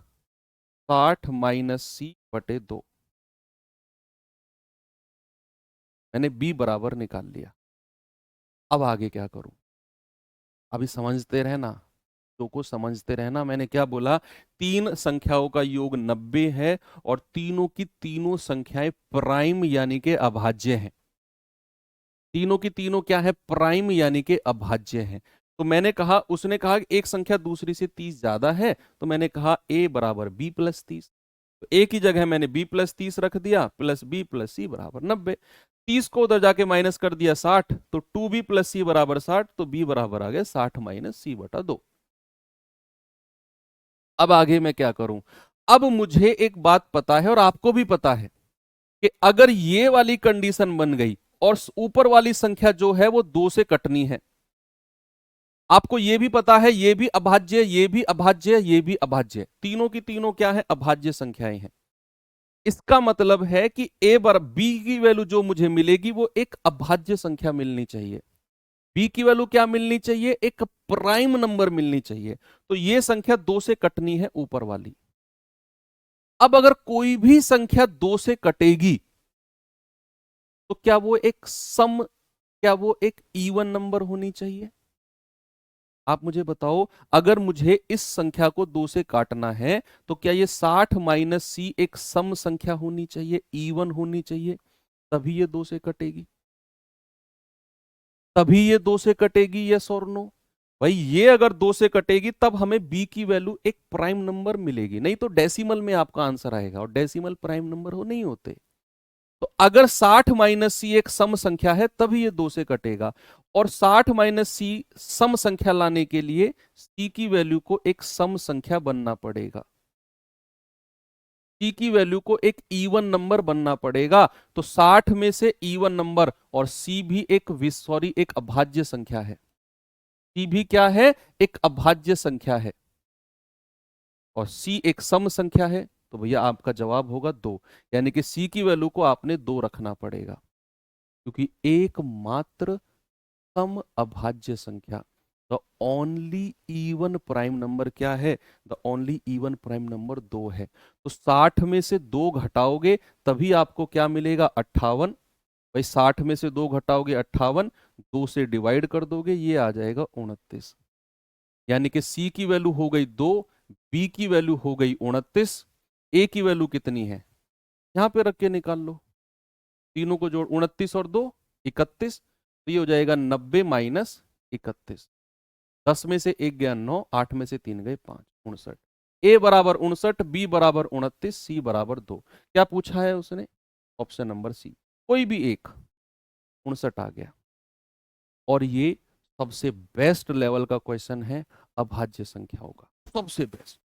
60 माइनस सी बटे 2। मैंने b बराबर निकाल लिया। अब आगे क्या करूं? अभी समझते रहना, तो को समझते रहना। मैंने क्या बोला? तीन संख्याओं का योग 90 है और तीनों की तीनों संख्याएं प्राइम यानी के अभाज्य हैं। तीनों की तीनों क्या है? प्राइम यानी के अभाज्य हैं। तो मैंने कहा, उसने कहा कि एक संख्या दूसरी से 30 ज्यादा है, तो मैंने कहा a बराबर b प्लस 30। तो a की जगह मैंने b प्लस 30 रख दिया, प्लस b प्लस c बराबर 90। 30 को उधर जाके माइनस कर दिया 60, तो 2b प्लस सी बराबर 60, तो b बराबर आ गया 60 माइनस सी बटा 2। अब आगे मैं क्या करूं? अब मुझे एक बात पता है और आपको भी पता है कि अगर ये वाली कंडीशन बन गई और ऊपर वाली संख्या जो है वो 2 से कटनी है, आपको ये भी पता है ये भी अभाज्य, ये भी अभाज्य, ये भी अभाज्य, तीनों की तीनों क्या है? अभाज्य संख्याएं हैं। इसका मतलब है कि ए बार बी की वैल्यू जो मुझे मिलेगी वो एक अभाज्य संख्या मिलनी चाहिए। बी की वैल्यू क्या मिलनी चाहिए? एक प्राइम नंबर मिलनी चाहिए। तो ये संख्या 2 से कटनी है ऊपर वाली। अब अगर कोई भी संख्या 2 से कटेगी तो क्या वो एक सम, क्या वो एक इवन नंबर होनी चाहिए? आप मुझे बताओ, अगर मुझे इस संख्या को 2 से काटना है तो क्या ये 60 माइनस सी एक सम संख्या होनी चाहिए, इवन होनी चाहिए, तभी ये 2 से कटेगी, तभी ये 2 से कटेगी। यस और नो? भाई ये अगर 2 से कटेगी तब हमें b की वैल्यू एक प्राइम नंबर मिलेगी, नहीं तो डेसिमल में आपका आंसर आएगा, और डेसिमल प्राइम नंबर हो नहीं होते। तो अगर 60 माइनस सी एक सम संख्या है तभी ये 2 से कटेगा, और 60 माइनस सी सम संख्या लाने के लिए सी की वैल्यू को एक सम संख्या बनना पड़ेगा, सी की वैल्यू को एक इवन नंबर बनना पड़ेगा। तो 60 में से इवन नंबर, और सी भी एक एक अभाज्य संख्या है, सी भी क्या है? एक अभाज्य संख्या है, और सी एक सम संख्या है। तो भैया आपका जवाब होगा 2, यानी कि सी की वैल्यू को आपने 2 रखना पड़ेगा, क्योंकि एकमात्र सम अभाज्य संख्या। The only even prime number क्या है? The only even prime number 2 है। तो 60 में से 2 घटाओगे तभी आपको क्या मिलेगा? 58। भाई 60 में से 2 घटाओगे 58, 2 से डिवाइड कर दोगे, ये आ जाएगा 29। यानी कि सी की वैल्यू हो गई 2, बी की वैल्यू हो गई 29, ए की वैल्यू कितनी है? यहां पे रख के निकाल लो, तीनों को जोड़, 29 और 2 31, तो ये हो जाएगा 90 माइनस 31। 10 में से 1 गया 9, 8 में से 3 गए 5, 59। ए बराबर 59, बी बराबर 29, सी बराबर 2। क्या पूछा है उसने? ऑप्शन नंबर सी, कोई भी एक। 59 आ गया। और ये सबसे बेस्ट लेवल का क्वेश्चन है अभाज्य संख्याओं का, सबसे बेस्ट।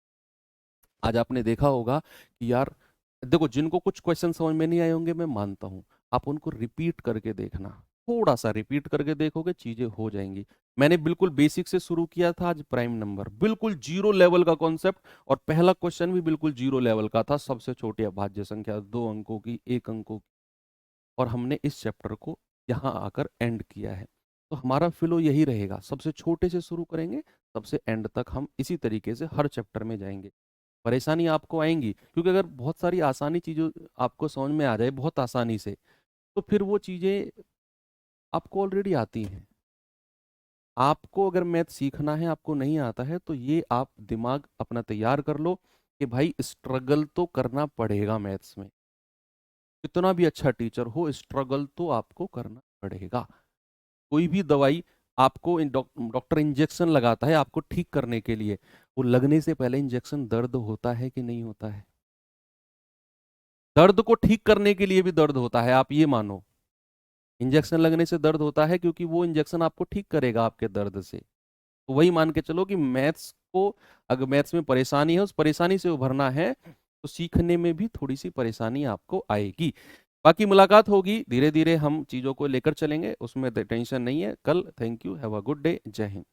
आज आपने देखा होगा कि यार देखो, जिनको कुछ क्वेश्चन समझ में नहीं आए होंगे मैं मानता हूं, आप उनको रिपीट करके देखना, थोड़ा सा रिपीट करके देखोगे चीजें हो जाएंगी। मैंने बिल्कुल बेसिक से शुरू किया था आज, प्राइम नंबर बिल्कुल जीरो लेवल का कॉन्सेप्ट, और पहला क्वेश्चन भी बिल्कुल जीरो लेवल का था, सबसे छोटी अभाज्य संख्या 2 अंकों की, 1 अंकों की। और हमने इस चैप्टर को यहाँ आकर एंड किया है। तो हमारा फ्लो यही रहेगा, सबसे छोटे से शुरू करेंगे, सबसे एंड तक हम इसी तरीके से हर चैप्टर में जाएंगे। परेशानी आपको आएंगी, क्योंकि अगर बहुत सारी आसानी चीज़ों आपको समझ में आ जाए बहुत आसानी से, तो फिर वो चीज़ें आपको ऑलरेडी आती हैं। आपको अगर मैथ सीखना है, आपको नहीं आता है, तो ये आप दिमाग अपना तैयार कर लो कि भाई स्ट्रगल तो करना पड़ेगा मैथ्स में। कितना भी अच्छा टीचर हो, स्ट्रगल तो आपको करना पड़ेगा। कोई भी दवाई आपको डॉक्टर इंजेक्शन लगाता है आपको ठीक करने के लिए, वो लगने से पहले इंजेक्शन दर्द होता है कि नहीं होता है? दर्द को ठीक करने के लिए भी दर्द होता है, आप ये मानो। इंजेक्शन लगने से दर्द होता है क्योंकि वो इंजेक्शन आपको ठीक करेगा आपके दर्द से। तो वही मान के चलो कि मैथ्स को, अगर मैथ्स में परेशानी है, उस परेशानी से उभरना है, तो सीखने में भी थोड़ी सी परेशानी आपको आएगी। बाकी मुलाकात होगी, धीरे धीरे हम चीज़ों को लेकर चलेंगे, उसमें टेंशन नहीं है। कल, thank you, have a good day, जय हिंद।